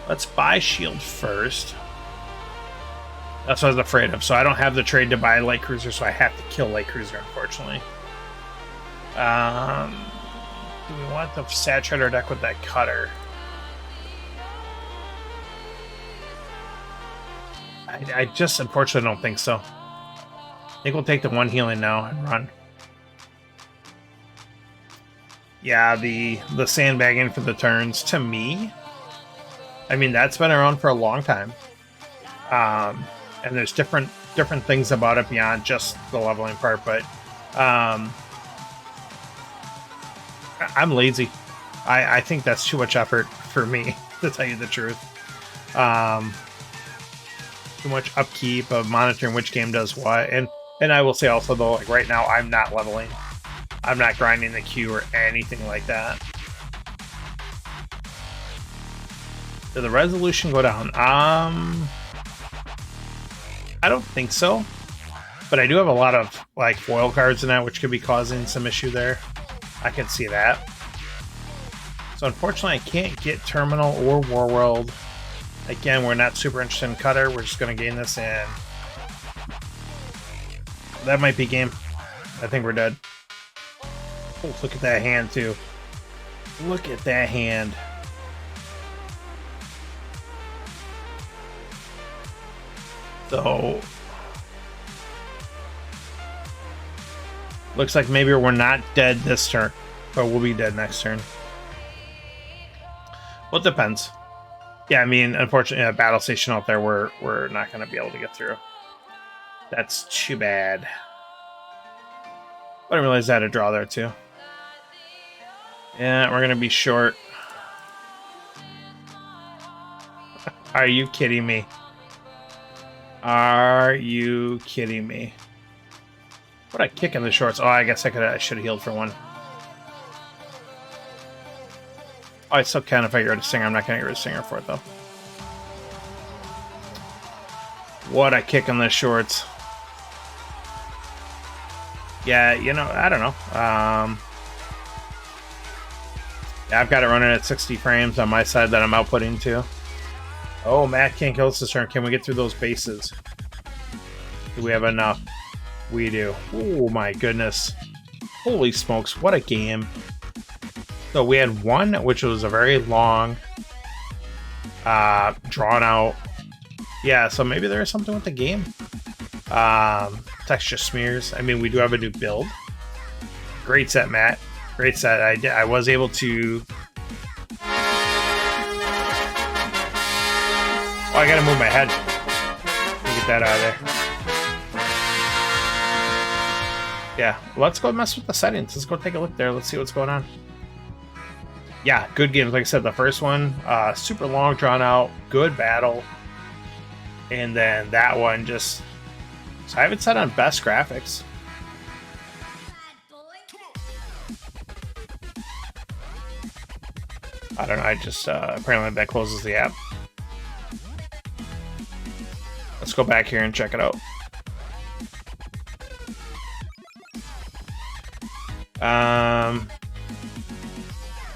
Let's buy shield first. That's what I was afraid of. So I don't have the trade to buy light cruiser, so I have to kill light cruiser, unfortunately. Do we want to saturate our deck with that cutter? I just unfortunately don't think so. I think we'll take the one healing now and run. Yeah, the sandbagging for the turns, to me, I mean, that's been around for a long time. And there's different things about it beyond just the leveling part, but I'm lazy. I think that's too much effort for me, to tell you the truth. Too much upkeep of monitoring which game does what, and I will say also though, like right now I'm not leveling, I'm not grinding the queue or anything like that. Did the resolution go down? I don't think so, but I do have a lot of like foil cards in that, which could be causing some issue there. I can see that. So unfortunately, I can't get Terminal or War World. Again, we're not super interested in Cutter. We're just going to gain this in. That might be game. I think we're dead. Oh, look at that hand, too. Look at that hand. So, looks like maybe we're not dead this turn, but we'll be dead next turn. Well, it depends. Yeah, I mean, unfortunately, a battle station out there, we're not going to be able to get through. That's too bad. I didn't realize I had a draw there, too. Yeah, we're going to be short. Are you kidding me? Are you kidding me? What a kick in the shorts. Oh, I guess I should have healed for one. Oh, I still can if I get rid of Singer. I'm not going to get rid of Singer for it, though. What a kick in the shorts. Yeah, you know, I don't know. Yeah, I've got it running at 60 frames on my side that I'm outputting to. Oh, Matt can't kill us this turn. Can we get through those bases? Do we have enough? We do. Oh, my goodness. Holy smokes, what a game. So we had one, which was a very long, drawn out. Yeah, so maybe there is something with the game. Texture smears. I mean, we do have a new build. Great set, Matt. Great set. I was able to... Oh, I gotta move my head. Get that out of there. Yeah, let's go mess with the settings. Let's go take a look there. Let's see what's going on. Yeah, good games. Like I said, the first one, super long, drawn out, good battle. And then that one just... So I have it set on best graphics. I don't know, I just, apparently that closes the app. Let's go back here and check it out.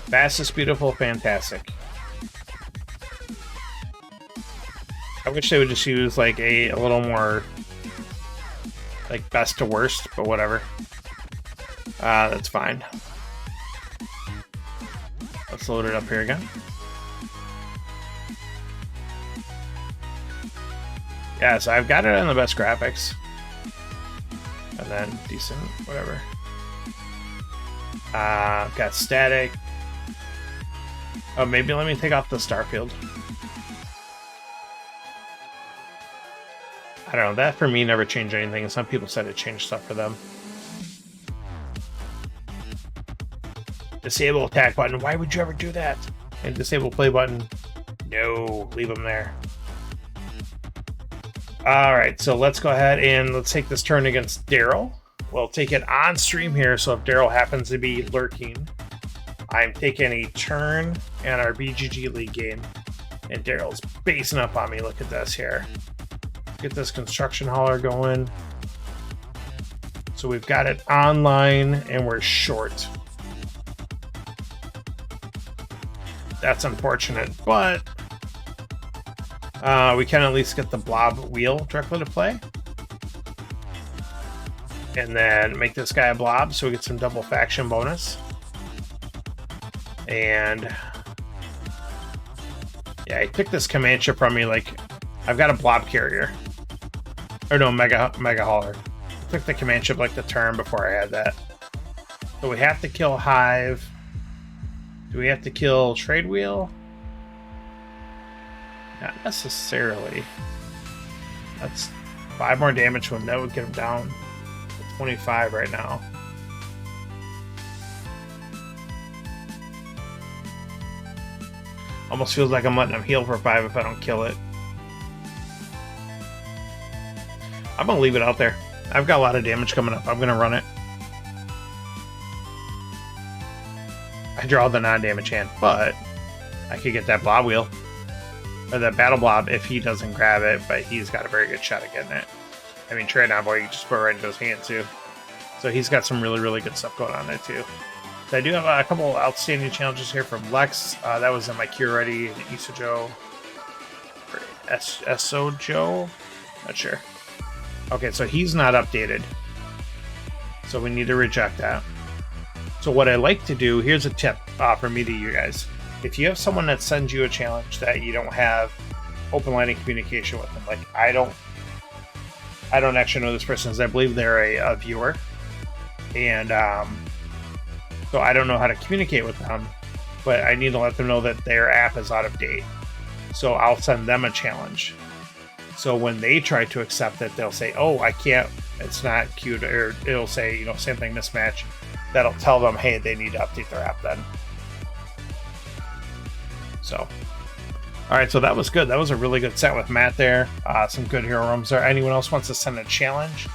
Fastest, beautiful, fantastic. I wish they would just use like a little more like best to worst, but whatever. That's fine. Let's load it up here again. Yeah, so I've got it on the best graphics. And then decent, whatever. Got static. Oh, maybe let me take off the Starfield. I don't know. That for me never changed anything. Some people said it changed stuff for them. Disable attack button. Why would you ever do that? And disable play button. No, leave them there. Alright, so let's go ahead and let's take this turn against Daryl. We'll take it on stream here, so if Daryl happens to be lurking, I'm taking a turn in our BGG League game, and Daryl's basing up on me. Look at this here. Get this construction hauler going. So we've got it online, and we're short. That's unfortunate, but we can at least get the blob wheel directly to play. And then make this guy a blob so we get some double faction bonus. And yeah, he took this command ship from me. Like, I've got a blob carrier. Or no, mega hauler. I took the command ship like the turn before I had that. So we have to kill Hive. Do we have to kill Trade Wheel? Not necessarily. That's 5 more damage when that would get him down to 25 right now. Almost feels like I'm letting him heal for 5 if I don't kill it. I'm gonna leave it out there. I've got a lot of damage coming up. I'm gonna run it. I draw the non-damage hand, but I could get that blob wheel. Or that battle blob if he doesn't grab it, but he's got a very good shot at getting it. I mean, Trade Envoy, you just put it right into his hand too. So he's got some really, really good stuff going on there too. So I do have a couple outstanding challenges here from Lex. That was in my Cure Ready, Isojo, or Esojo? Not sure. Okay, so he's not updated. So we need to reject that. So what I like to do, here's a tip from me to you guys. If you have someone that sends you a challenge that you don't have open line of communication with them, like I don't actually know this person, as I believe they're a viewer, and so I don't know how to communicate with them, but I need to let them know that their app is out of date. So I'll send them a challenge. So when they try to accept it, they'll say, "Oh, I can't. It's not queued," or it'll say, same thing, mismatch. That'll tell them, hey, they need to update their app then. So, all right, so that was good. That was a really good set with Matt there. Some good hero rooms there. Anyone else wants to send a challenge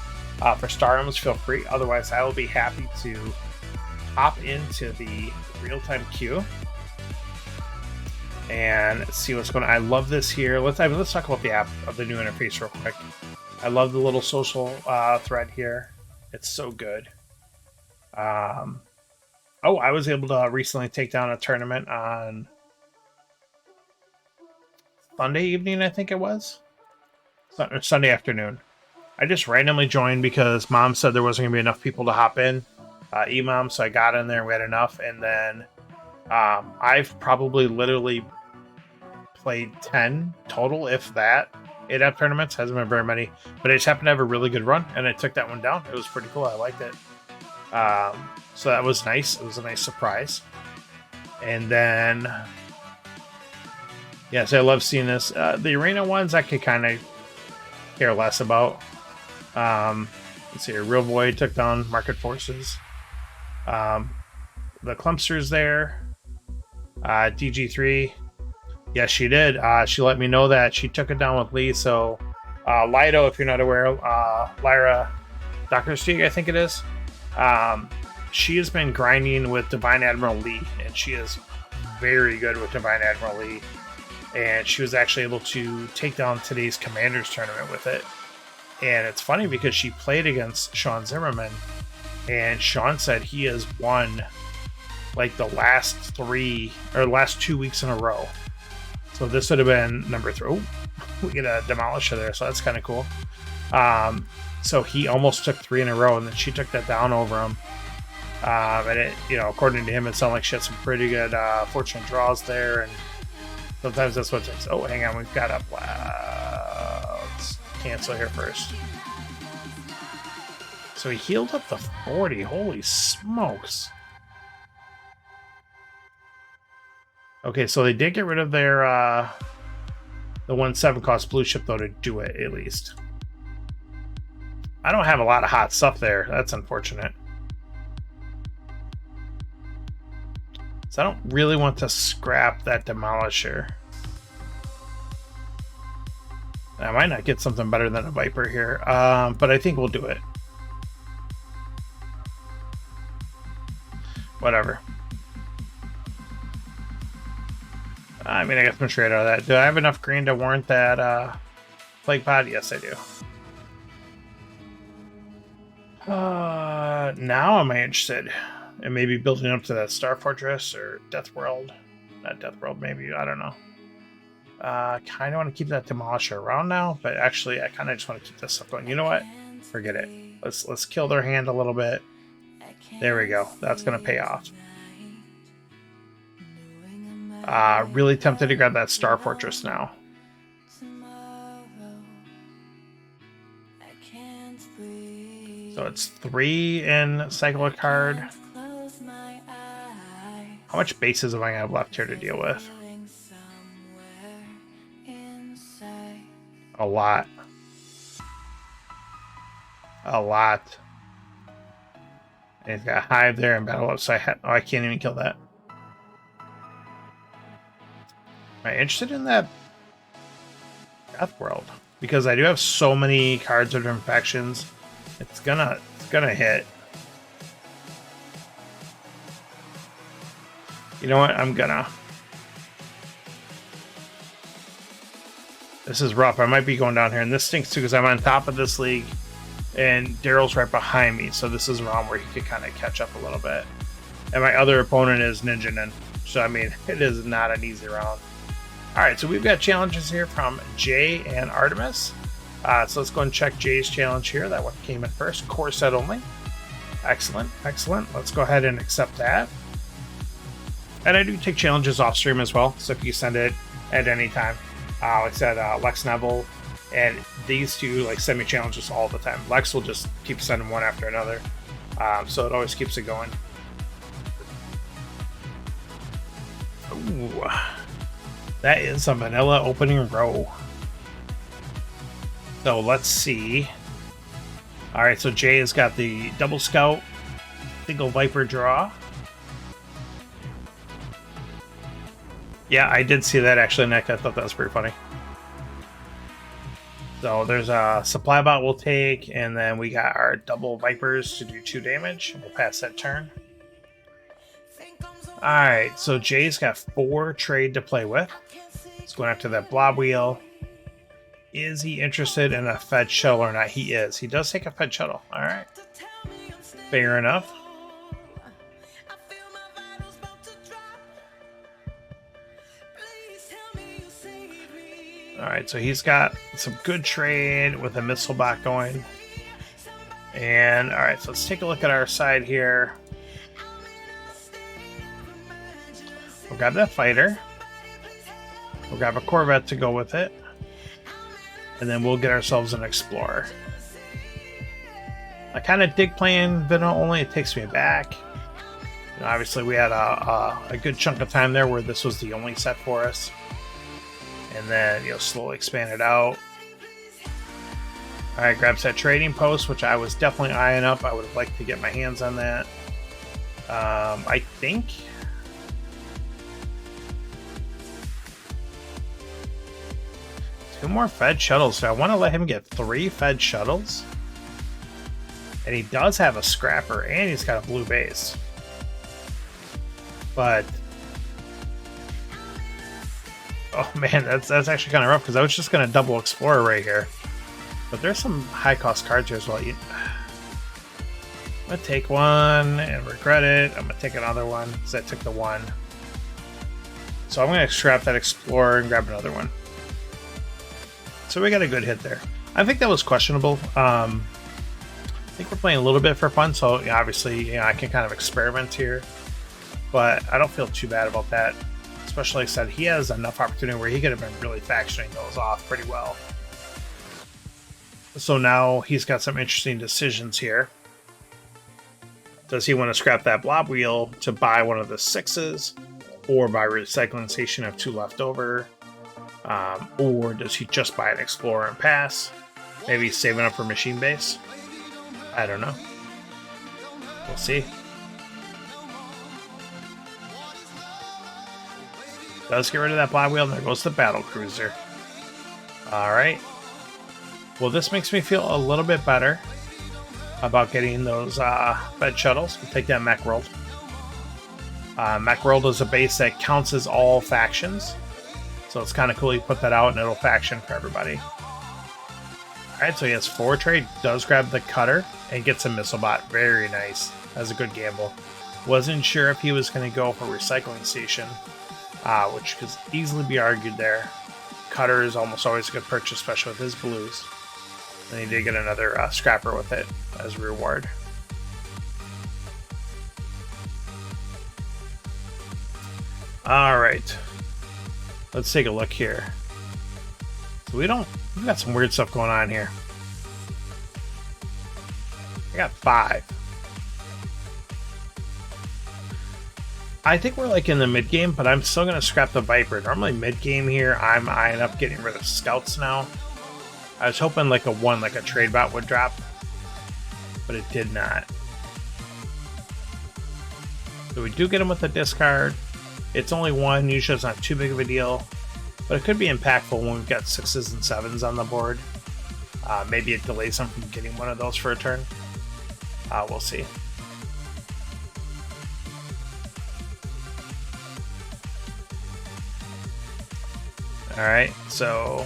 for Star Rooms, feel free. Otherwise, I will be happy to hop into the real-time queue and see what's going on. I love this here. Let's talk about the app of the new interface real quick. I love the little social thread here. It's so good. Oh, I was able to recently take down a tournament on Sunday evening, I think it was. Sunday afternoon. I just randomly joined because Mom said there wasn't going to be enough people to hop in. E-Mom, so I got in there and we had enough. And then I've probably literally played 10 total, if that. 8-app tournaments. Hasn't been very many. But I just happened to have a really good run, and I took that one down. It was pretty cool. I liked it. So that was nice. It was a nice surprise. And then, yes, I love seeing this. The arena ones I could kind of care less about. Let's see here. Real Void took down Market Forces. The Clumpster's there. DG3. Yes, she did. She let me know that she took it down with Lee. So, Lido, if you're not aware, Lyra Dr. Stieg, I think it is. She has been grinding with Divine Admiral Lee, and she is very good with Divine Admiral Lee. And she was actually able to take down today's Commanders tournament with it. And it's funny because she played against Sean Zimmerman, and Sean said he has won like the last 2 weeks in a row. So this would have been number 3. Oh, we get a Demolisher there, so that's kind of cool. So he almost took 3 in a row, and then she took that down over him. And it, according to him, it sounded like she had some pretty good fortunate draws there, and sometimes that's what it takes. Oh, hang on, we've got a let's cancel here first. So he healed up the 40. Holy smokes. Okay, so they did get rid of their the 1/7 cost blue ship though to do it at least. I don't have a lot of hot stuff there. That's unfortunate. So I don't really want to scrap that Demolisher. I might not get something better than a Viper here, but I think we'll do it. Whatever. I mean, I guess I'm straight out of that. Do I have enough green to warrant that Plague Pod? Yes, I do. Now am I interested in maybe building up to that Star Fortress or Death World? Not Death World, maybe. I don't know. Kind of want to keep that Demolisher around now, but actually, I kind of just want to keep this stuff going. You know what? Forget it. Let's kill their hand a little bit. There we go. That's gonna pay off. Really tempted to grab that Star Fortress now. So it's 3 in cycle a card. How much bases am I gonna have left here to deal with? A lot. A lot. And he's got a hive there and battle up, so I can't even kill that. Am I interested in that Death World? Because I do have so many cards of different factions. It's gonna hit. You know what? I'm gonna. This is rough. I might be going down here, and this stinks too because I'm on top of this league, and Daryl's right behind me. So this is a round where he could kind of catch up a little bit. And my other opponent is Ninjanin. So I mean, it is not an easy round. All right, so we've got challenges here from Jay and Artemis. So let's go and check Jay's challenge here. That one came in first. Core set only. Excellent, excellent. Let's go ahead and accept that. And I do take challenges off stream as well. So if you send it at any time. Like I said, Lex Neville and these two like send me challenges all the time. Lex will just keep sending one after another. So it always keeps it going. Ooh. That is a vanilla opening row. So let's see. All right, so Jay has got the double scout, single Viper draw. Yeah, I did see that actually, Nick. I thought that was pretty funny. So there's a supply bot we'll take, and then we got our double Vipers to do 2 damage. We'll pass that turn. Alright, so Jay's got 4 trade to play with. He's going after that blob wheel. Is he interested in a fed shuttle or not? He is. He does take a fed shuttle. Alright. Fair enough. Alright, so he's got some good trade with a missile bot going. And, alright, so let's take a look at our side here. We'll grab that fighter. We'll grab a Corvette to go with it. And then we'll get ourselves an Explorer. I kind of dig playing vanilla only. It takes me back. You know, obviously, we had a good chunk of time there where this was the only set for us. And then, you know, slowly expand it out. Alright, grabs that trading post, which I was definitely eyeing up. I would have liked to get my hands on that. I think... two more fed shuttles. So I want to let him get 3 fed shuttles. And he does have a scrapper, and he's got a blue base. But... oh man, that's actually kind of rough because I was just going to double Explorer right here. But there's some high cost cards here as well. I'm going to take one and regret it. I'm going to take another one because I took the one. So I'm going to scrap that Explorer and grab another one. So we got a good hit there. I think that was questionable. I think we're playing a little bit for fun, so you know, obviously, you know, I can kind of experiment here. But I don't feel too bad about that. Especially, like I said, he has enough opportunity where he could have been really factioning those off pretty well. So now he's got some interesting decisions here. Does he want to scrap that blob wheel to buy one of the 6s? Or buy recycling station, have 2 left over? Or does he just buy an Explorer and pass? Maybe he's saving up for machine base. I don't know. We'll see. Does get rid of that blob wheel, and there goes the battle cruiser. Alright. Well, this makes me feel a little bit better about getting those fed shuttles. We'll take that mech world. Mech world is a base that counts as all factions. So it's kind of cool you put that out and it'll faction for everybody. Alright, so he has 4 trade, does grab the cutter, and gets a missile bot. Very nice. That's a good gamble. Wasn't sure if he was going to go for recycling station, which could easily be argued there. Cutter is almost always a good purchase, especially with his blues. And he did get another scrapper with it as a reward. Alright. Let's take a look here. So we've got some weird stuff going on here. I got 5. I think we're like in the mid game, but I'm still gonna scrap the Viper. Normally mid game here, I'm eyeing up getting rid of scouts now. I was hoping like a trade bot would drop, but it did not. So we do get him with a discard. It's only 1, usually it's not too big of a deal, but it could be impactful when we've got 6s and 7s on the board. Maybe it delays him from getting one of those for a turn. We'll see. Alright, so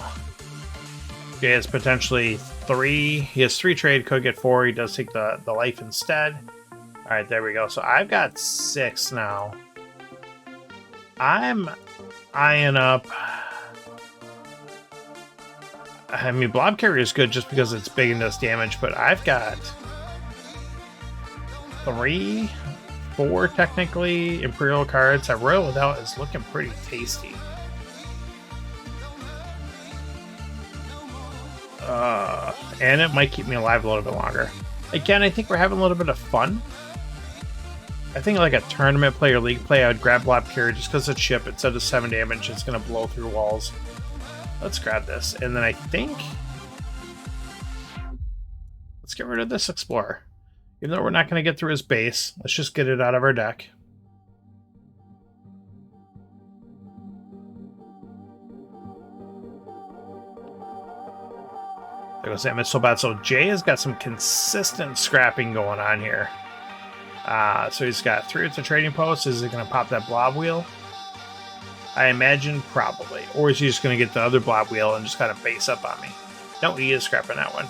he has potentially 3. He has 3 trade, could get 4. He does take the life instead. Alright, there we go. So I've got 6 now. I'm eyeing up. I mean, Blob Carrier is good just because it's big and does damage, but I've got 3, 4 technically Imperial cards. That Royal Without is looking pretty tasty. And it might keep me alive a little bit longer. Again, I think we're having a little bit of fun. I think like a tournament play or league play, I would grab Blob Carrier just because it's chip. Instead of 7 damage, it's going to blow through walls. Let's grab this. And then I think... let's get rid of this Explorer. Even though we're not going to get through his base, let's just get it out of our deck. There goes that missile bat. So Jay has got some consistent scrapping going on here. So he's got 3 at the trading post. Is he going to pop that blob wheel? I imagine probably. Or is he just going to get the other blob wheel and just kind of base up on me? No, he is scrapping that one.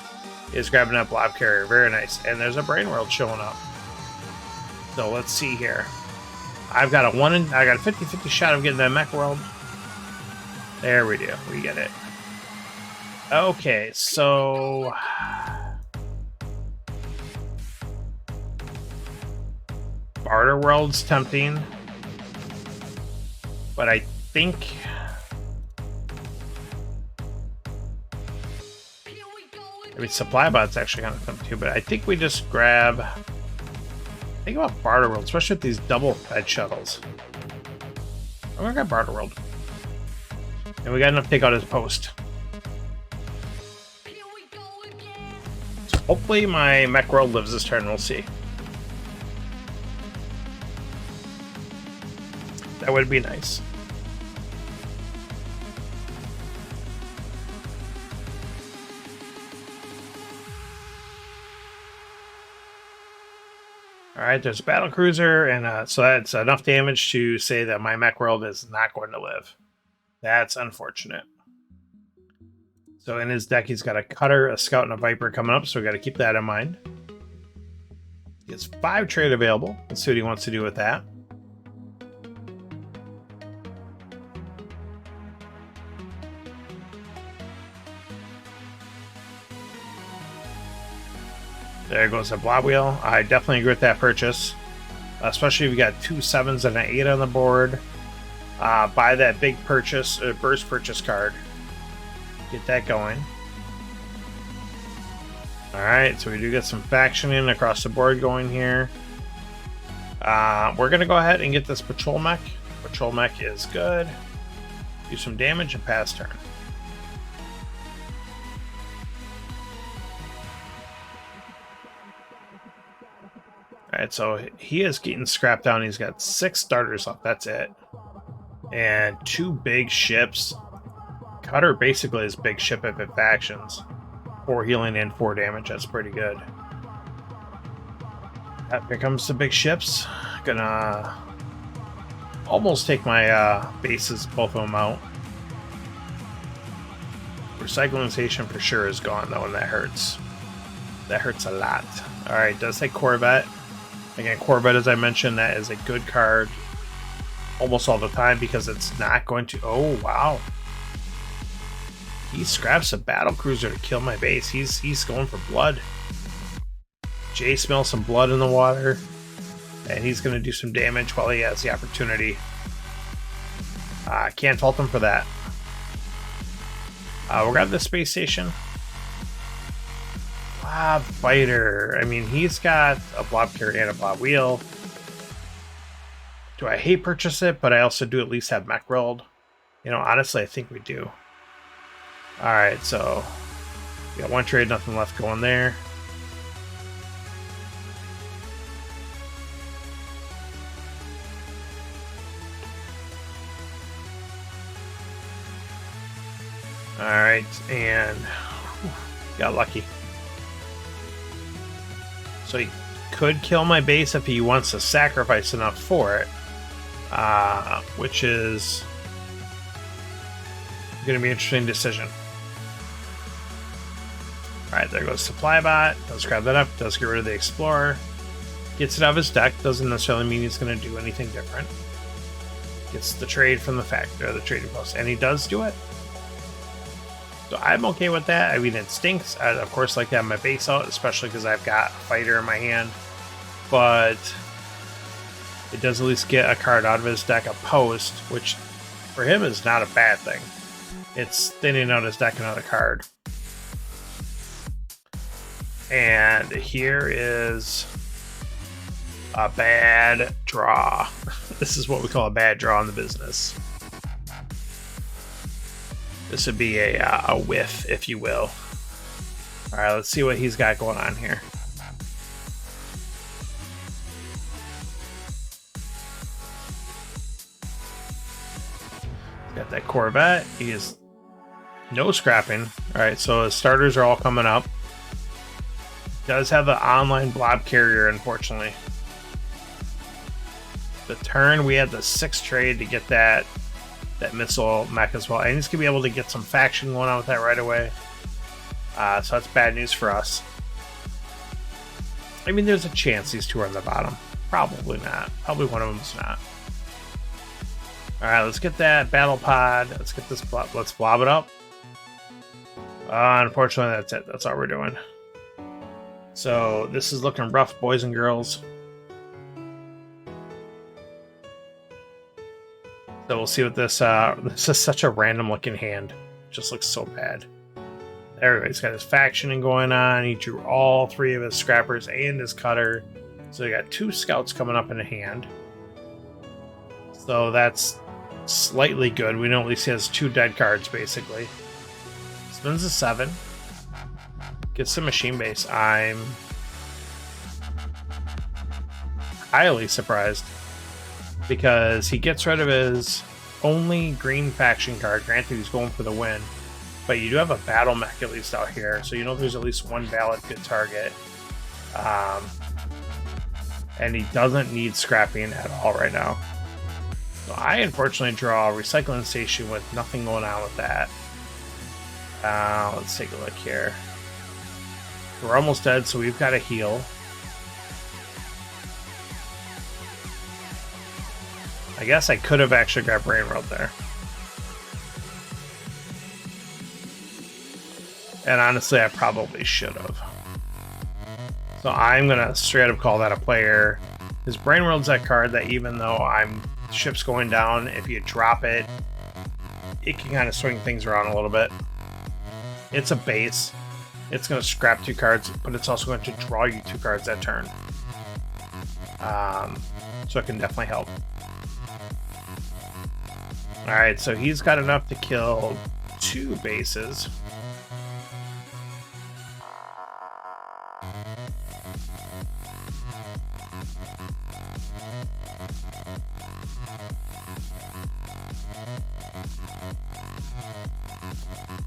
He is grabbing that blob carrier. Very nice. And there's a brain world showing up. So let's see here. I've got a 50-50 shot of getting that mech world. There we do. We get it. Okay, so Barter World's tempting, but I think maybe Supply Bot's actually kind of tempt too, but I think we just grab. Think about Barter World, especially with these double fed shuttles. I'm gonna grab Barter World, and we got enough to take out his post. Hopefully my mech world lives this turn, we'll see. That would be nice. Alright, there's a battle cruiser, and so that's enough damage to say that my mech world is not going to live. That's unfortunate. So in his deck, he's got a Cutter, a Scout, and a Viper coming up, so we got to keep that in mind. He has 5 trade available. Let's see what he wants to do with that. There goes the blob wheel. I definitely agree with that purchase, especially if you got 2 7s and an 8 on the board. Buy that big purchase, burst purchase card. Get that going. Alright, so we do get some factioning across the board going here. We're going to go ahead and get this patrol mech. Patrol mech is good. Do some damage and pass turn. Alright, so he is getting scrapped down. He's got 6 starters left. That's it. And 2 big ships. Cutter basically is big ship if it factions. 4 healing and 4 damage. That's pretty good. Here comes the big ships. Gonna almost take my bases, both of them out. Recycling station for sure is gone though, and that hurts. That hurts a lot. Alright, does say Corvette. Again, Corvette, as I mentioned, that is a good card almost all the time because it's not going to... Oh, wow. He scraps a battle cruiser to kill my base. He's going for blood. Jay smells some blood in the water, and he's going to do some damage while he has the opportunity. Can't fault him for that. We'll grab the space station. Blob fighter. I mean, he's got a blob carrier and a blob wheel. Do I hate purchase it, but I also do at least have mech rolled? You know, honestly, I think we do. Alright, so we got 1 trade, nothing left going there. Alright, and got lucky. So he could kill my base if he wants to sacrifice enough for it. Which is going to be an interesting decision. Alright, there goes Supply Bot. Does grab that up. Does get rid of the Explorer. Gets it out of his deck. Doesn't necessarily mean he's going to do anything different. Gets the trade from the factory, or the trading post. And he does do it. So I'm okay with that. I mean, it stinks. I'd, of course, like to have my base out, especially because I've got a fighter in my hand. But it does at least get a card out of his deck, a post, which for him is not a bad thing. It's thinning out his deck another card. And here is a bad draw. This is what we call a bad draw in the business. This would be a whiff, if you will. Alright, let's see what he's got going on here. Got that Corvette. He is no scrapping. Alright, so his starters are all coming up. Does have the online blob carrier, unfortunately. The turn, we had the 6 trade to get that missile mech as well. And he's going to be able to get some faction going on with that right away. So that's bad news for us. I mean, there's a chance these 2 are on the bottom. Probably not. Probably one of them's not. Alright, let's get that battle pod. Let's get this blob. Let's blob it up. Unfortunately, that's it. That's all we're doing. So this is looking rough, boys and girls. So we'll see what this, this is such a random looking hand. It just looks so bad. There, he's got his factioning going on. He drew all 3 of his scrappers and his cutter. So he got 2 scouts coming up in a hand. So that's slightly good. We know at least he has 2 dead cards, basically. Spins a 7. Gets the machine base. I'm highly surprised. Because he gets rid of his only green faction card. Granted, he's going for the win. But you do have a battle mech at least out here. So you know there's at least one valid good target. And he doesn't need scrapping at all right now. So I unfortunately draw a recycling station with nothing going on with that. Let's take a look here. We're almost dead, so we've got to heal. I guess I could have actually grabbed Brain World there. And honestly, I probably should have. So I'm going to straight up call that a player. His Brain World's that card that even though ship's going down, if you drop it, it can kind of swing things around a little bit. It's a base. It's going to scrap 2 cards, but it's also going to draw you 2 cards that turn. So it can definitely help. Alright, so he's got enough to kill 2 bases.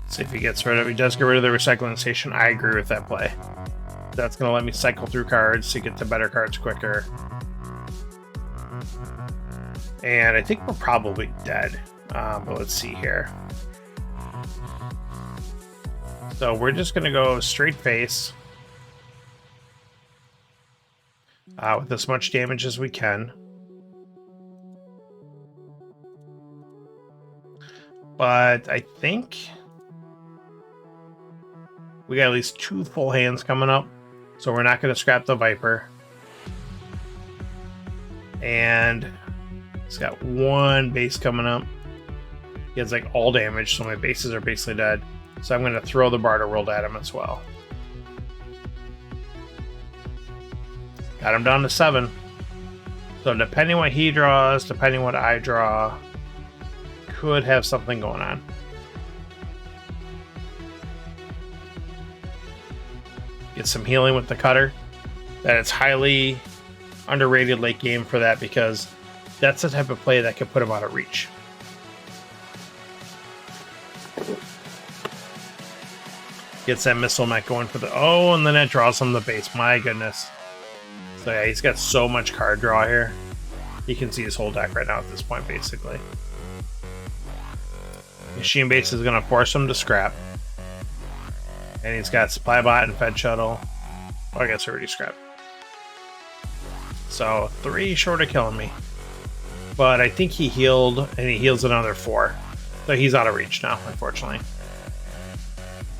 See if he gets rid of it. He does get rid of the recycling station. I agree with that play. That's going to let me cycle through cards to get to better cards quicker. And I think we're probably dead. But let's see here. So we're just going to go straight face. With as much damage as we can. But I think we got at least 2 full hands coming up. So we're not going to scrap the Viper. And he's got 1 base coming up. He has like all damage, so my bases are basically dead. So I'm going to throw the Barter World at him as well. Got him down to 7. So depending what he draws, depending what I draw, could have something going on. Get some healing with the cutter. That is highly underrated late game for that, because that's the type of play that could put him out of reach. Gets that missile mech going for the... Oh, and then it draws him the base. My goodness. So yeah, he's got so much card draw here. You can see his whole deck right now at this point, basically. Machine Base is going to force him to scrap. And he's got Supply Bot and Fed Shuttle. Oh, I guess already scrapped. So 3 short of killing me. But I think he healed, and he heals another 4. So he's out of reach now, unfortunately.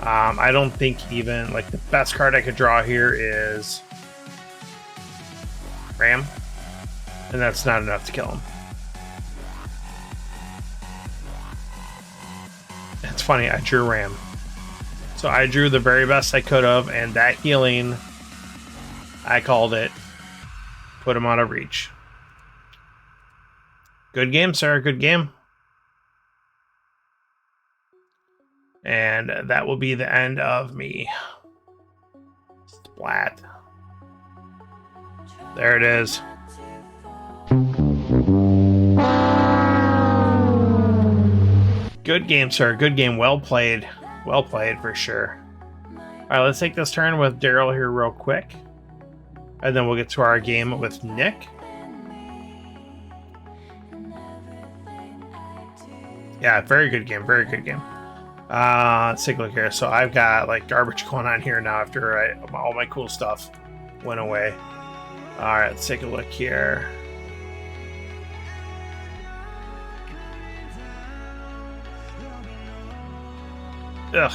I don't think even, like, the best card I could draw here is Ram. And that's not enough to kill him. It's funny, I drew Ram. So I drew the very best I could have, and that healing, I called it, put him out of reach. Good game, sir. Good game. And that will be the end of me. Splat. There it is. Good game, sir. Good game. Well played. Well played for sure. Alright, let's take this turn with Daryl here real quick. And then we'll get to our game with Nick. Yeah, very good game. Very good game. Let's take a look here. So I've got like garbage going on here now after all my cool stuff went away. Alright, let's take a look here. Ugh.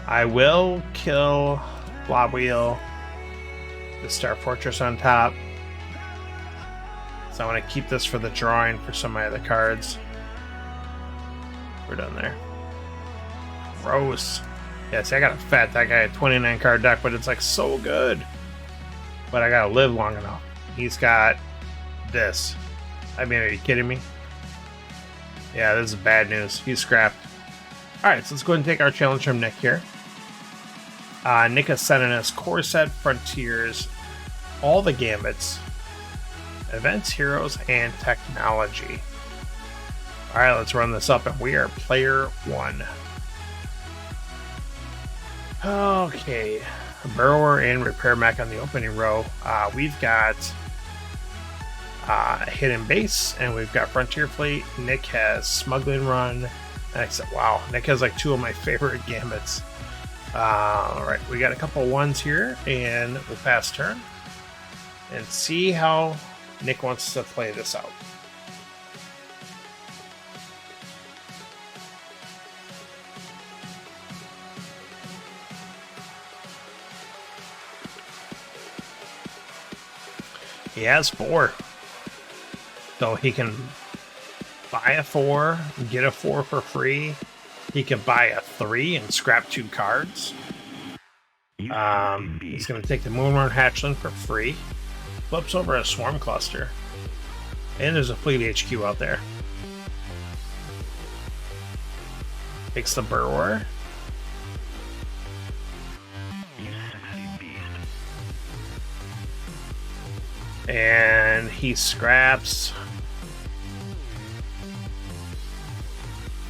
I will kill Blob Wheel. The Star Fortress on top. So I want to keep this for the drawing for some of the cards. We're done there. Gross. Yeah, see, I got a fat that guy, a 29 card deck, but it's like so good. But I gotta live long enough. He's got this. I mean, are you kidding me? Yeah, this is bad news. He's scrapped. Alright, so let's go ahead and take our challenge from Nick here. Nick has sent in us Core Set, Frontiers, all the Gambits, Events, Heroes, and Technology. Alright, let's run this up, and we are player 1. Okay. Burrower and Repair Mech on the opening row. We've got Hidden Base, and we've got Frontier Fleet. Nick has Smuggling Run. And I said, wow, Nick has like 2 of my favorite Gambits. Alright, we got a couple ones here, and we'll pass turn and see how Nick wants to play this out. He has 4. So he can buy a 4, get a 4 for free. He can buy a 3 and scrap 2 cards. He's going to take the Moonrun Hatchling for free. Flips over a Swarm Cluster. And there's a Fleet HQ out there. Takes the Burrower. he scraps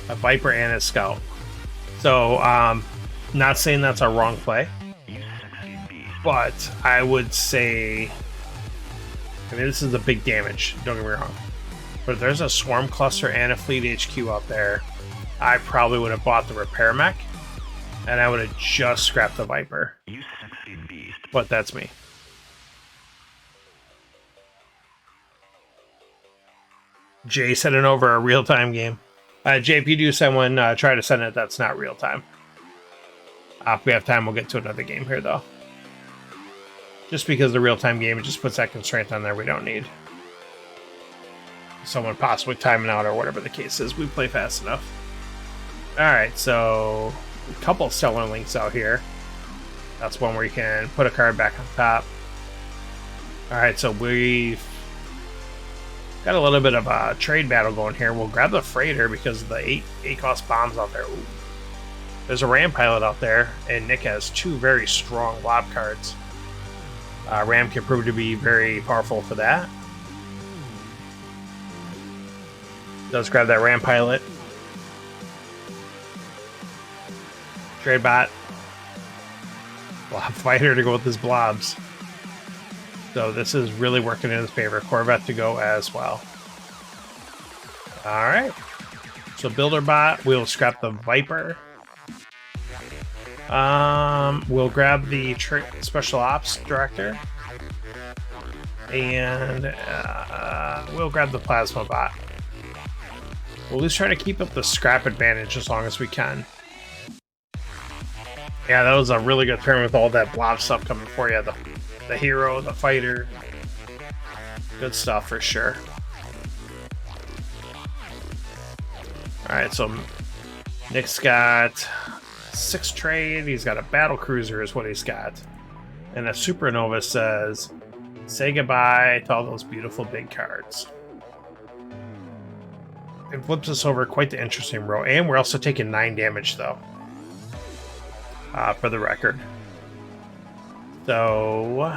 a Viper and a Scout. So, not saying that's a wrong play, but I would say, I mean, this is a big damage, don't get me wrong. But if there's a Swarm Cluster and a Fleet HQ out there, I probably would have bought the Repair Mech, and I would have just scrapped the Viper. But that's me. Jay sending over a real-time game. Jay, if you do someone, try to send it that's not real-time. If we have time, we'll get to another game here, though. Just because the real-time game, it just puts that constraint on there we don't need. Someone possibly timing out or whatever the case is. We play fast enough. Alright, so a couple Stellar Links out here. That's one where you can put a card back on top. Alright, so we've got a little bit of a trade battle going here. We'll grab the Freighter because of the 8 cost bombs out there. Ooh. There's a Ram Pilot out there, and Nick has 2 very strong lob cards. Ram can prove to be very powerful for that. Does grab that Ram Pilot. Trade bot. Blob Fighter to go with his blobs. So this is really working in his favor. Corvette to go as well. Alright. So Builder Bot, we'll scrap the Viper. We'll grab the Special Ops Director. And we'll grab the Plasma Bot. We'll at least try to keep up the scrap advantage as long as we can. Yeah, that was a really good turn with all that blob stuff coming for you. The hero, the fighter. Good stuff for sure. Alright, so Nick's got 6 trade. He's got a battle cruiser is what he's got. And a Supernova says, say goodbye to all those beautiful big cards. It flips us over quite the interesting row. And we're also taking 9 damage though. For the record. So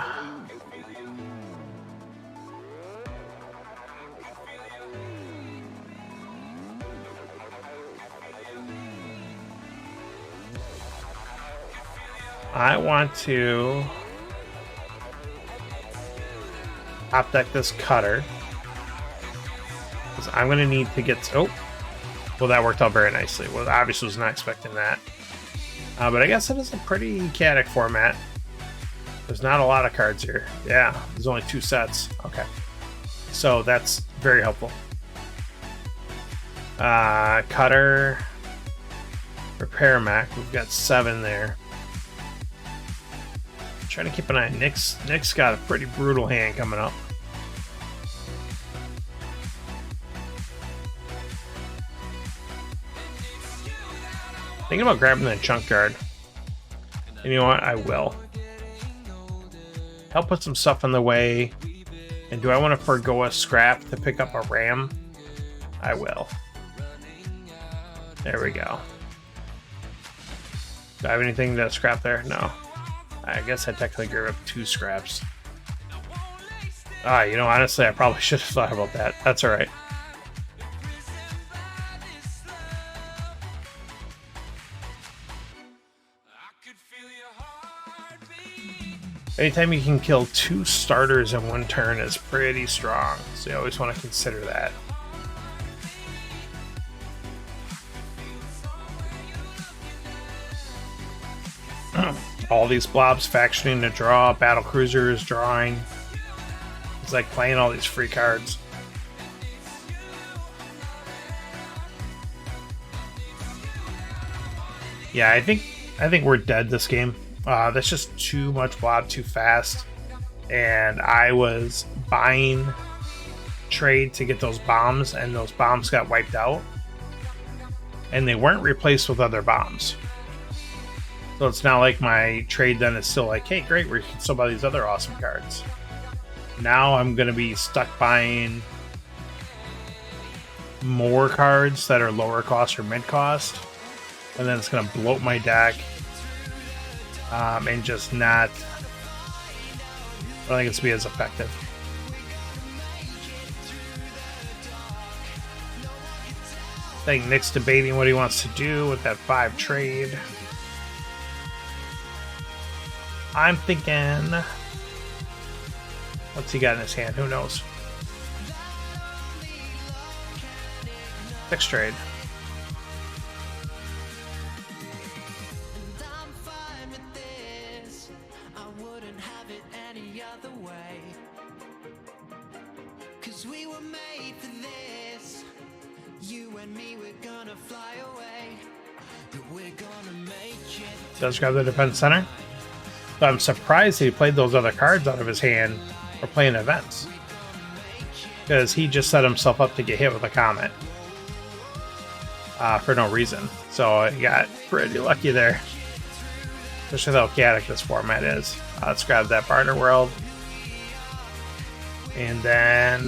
I want to top deck this Cutter because I'm going to need to get. Oh, well, that worked out very nicely. Well, obviously, was not expecting that. But I guess it is a pretty chaotic format. There's not a lot of cards here. Yeah, there's only 2 sets. Okay. So that's very helpful. Cutter. Repair Mech. We've got 7 there. Trying to keep an eye on Nick's. Nick's got a pretty brutal hand coming up. Thinking about grabbing that junkyard. And you know what? I will. Help put some stuff in the way. And do I want to forgo a scrap to pick up a ram? I will. There we go. Do I have anything to scrap there? No. I guess I technically grabbed 2 scraps. You know, honestly, I probably should have thought about that. That's alright. Anytime you can kill 2 starters in 1 turn is pretty strong, so you always want to consider that. All these blobs factioning to draw, battle cruisers drawing. It's like playing all these free cards. Yeah, I think we're dead this game. That's just too much blob too fast. And I was buying trade to get those bombs, and those bombs got wiped out. And they weren't replaced with other bombs. So it's not like my trade then is still like, hey, great, we can still buy these other awesome cards. Now I'm going to be stuck buying more cards that are lower cost or mid cost. And then it's going to bloat my deck. And just not, I don't think it's going to be as effective. think Nick's debating what he wants to do with that 5 trade. I'm thinking... What's he got in his hand? Who knows? 6 trade. Does grab the defense center. So I'm surprised he played those other cards out of his hand for playing events. Because he just set himself up to get hit with a comet. For no reason. So he got pretty lucky there. Especially how chaotic this format is. Let's grab that Barter World. And then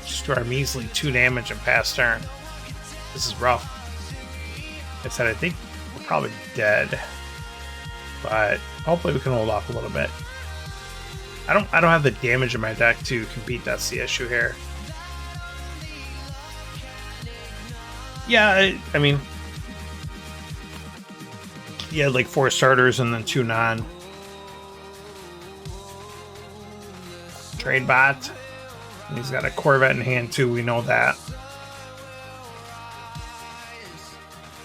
just do our measly 2 damage and pass turn. This is rough. Like I said, I think we're probably dead. But hopefully we can hold off a little bit. I don't have the damage in my deck to compete. That's the issue here. Yeah, I mean, he had like 4 starters and then 2 non. Trade bot. And he's got a Corvette in hand too. We know that.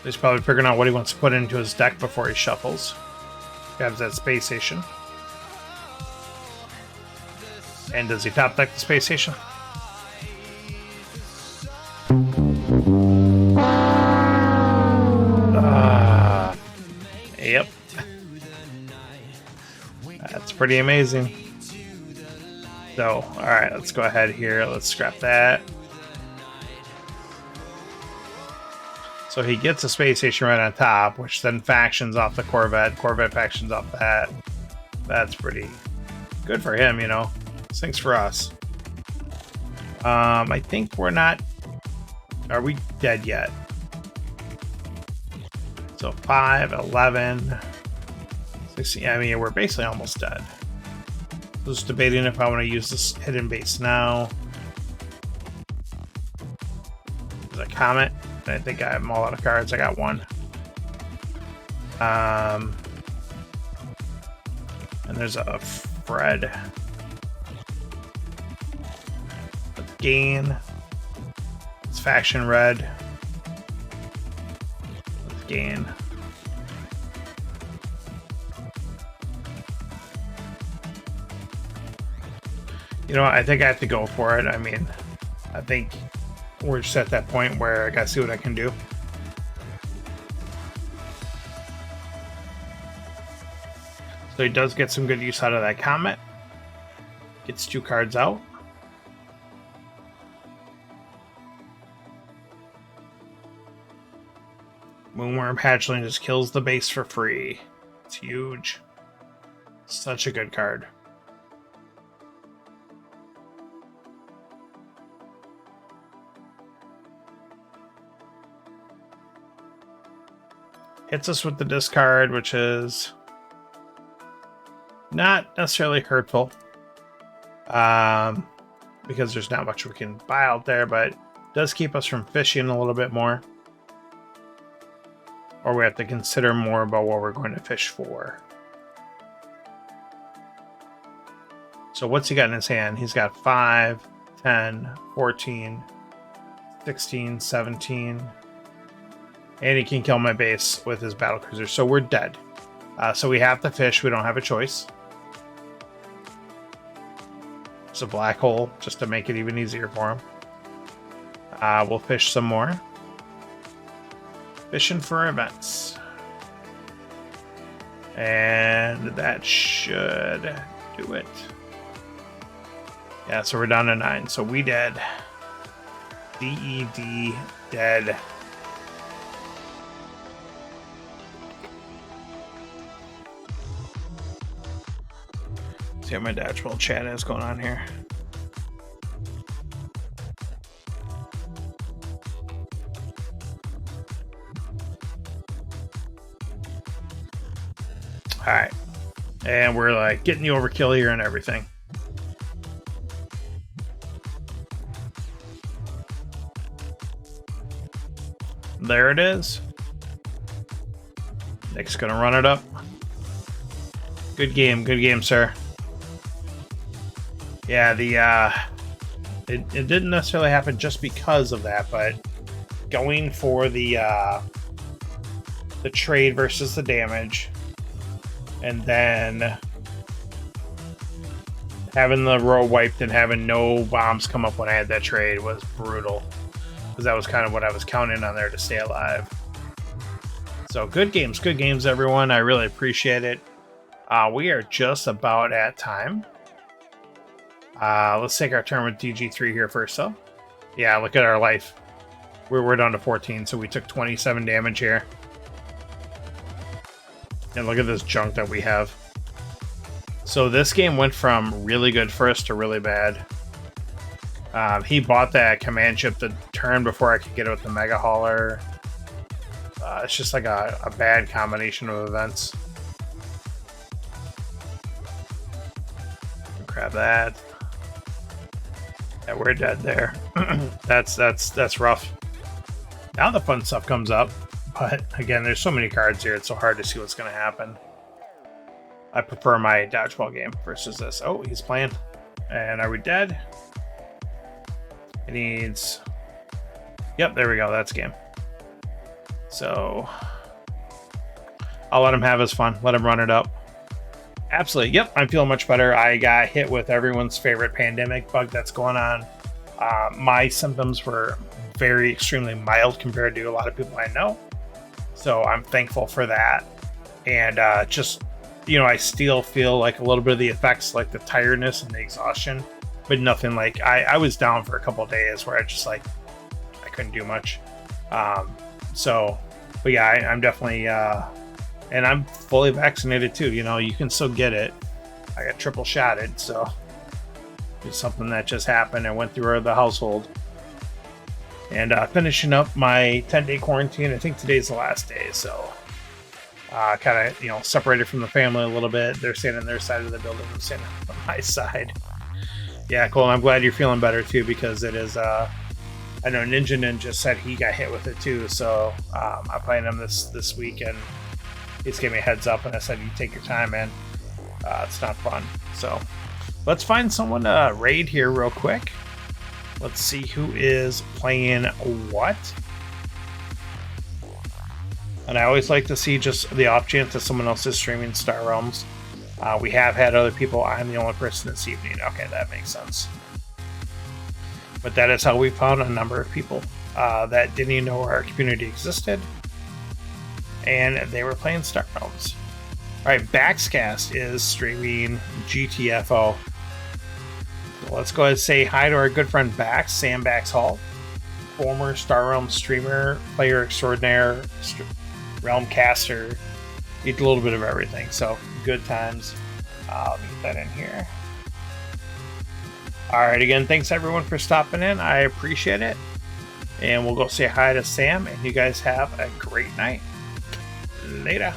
He's probably figuring out what he wants to put into his deck before he shuffles. Grabs that space station. And does he top deck the space station? Yep. That's pretty amazing. So, alright, let's go ahead here. Let's scrap that. So he gets a space station right on top, which then factions off the Corvette. Corvette factions off that. That's pretty good for him, you know. Thanks for us. I think we're not... Are we dead yet? So 5, 11, 16. I mean, we're basically almost dead. So just debating if I want to use this hidden base now. There's a comet. I think I'm all out of cards. I got 1. And there's a Fred. Let's gain. It's faction red. Let's gain. You know, I think I have to go for it. I mean, I think we're just at that point where I gotta see what I can do. So he does get some good use out of that comet. Gets 2 cards out. Moonworm Hatchling just kills the base for free. It's huge. Such a good card. Hits us with the discard, which is not necessarily hurtful. Because there's not much we can buy out there, but does keep us from fishing a little bit more. Or we have to consider more about what we're going to fish for. So what's he got in his hand? He's got 5, 10, 14, 16, 17. And he can kill my base with his battlecruiser. So we're dead. So we have to fish. We don't have a choice. It's a black hole just to make it even easier for him. We'll fish some more. Fishing for events. And that should do it. Yeah, so we're down to 9. So we dead. D-E-D, dead. See how my dodgeball chat is going on here. Alright. And we're like getting the overkill here and everything. There it is. Nick's gonna run it up. Good game, sir. Yeah, it didn't necessarily happen just because of that, but going for the trade versus the damage, and then having the row wiped and having no bombs come up when I had that trade was brutal, because that was kind of what I was counting on there to stay alive. So good games, everyone. I really appreciate it. We are just about at time. Let's take our turn with DG3 here first, though. Yeah, look at our life. We're down to 14, so we took 27 damage here. And look at this junk that we have. So this game went from really good first to really bad. He bought that command chip the turn before I could get it with the Mega Hauler. It's just like a bad combination of events. Grab that. Yeah, we're dead there. That's rough. Now the fun stuff comes up, but again, there's so many cards here, it's so hard to see what's going to happen. I prefer my dodgeball game versus this. Oh, he's playing. And are we dead? It needs... Yep, there we go. That's game. So I'll let him have his fun. Let him run it up. Absolutely. Yep, I'm feeling much better. I got hit with everyone's favorite pandemic bug that's going on. My symptoms were very extremely mild compared to a lot of people I know. So I'm thankful for that. And just, you know, I still feel like a little bit of the effects, like the tiredness and the exhaustion, but nothing like I was down for a couple of days where I just like, I couldn't do much. But yeah, I'm definitely, and I'm fully vaccinated too. You know, you can still get it. I got triple shotted, so it's something that just happened and went through the household. And finishing up my 10-day quarantine. I think today's the last day, so kind of, you know, separated from the family a little bit. They're staying on their side of the building. I'm staying on my side. Yeah, cool. I'm glad you're feeling better too, because it is. I know Ninja said he got hit with it too, so I'm playing him this week, and he just gave me a heads up, and I said, "You take your time, man. It's not fun." So let's find someone to raid here real quick. Let's see who is playing what. And I always like to see just the off chance that someone else is streaming Star Realms. We have had other people. I'm the only person this evening. Okay, that makes sense. But that is how we found a number of people that didn't even know our community existed. And they were playing Star Realms. Alright, Baxcast is streaming GTFO. So let's go ahead and say hi to our good friend Bax, Sam Bax Hall. Former Star Realms streamer, player extraordinaire, realm caster. He did a little bit of everything, so good times. Let me get that in here. Alright, again, thanks everyone for stopping in. I appreciate it. And we'll go say hi to Sam, and you guys have a great night. Later.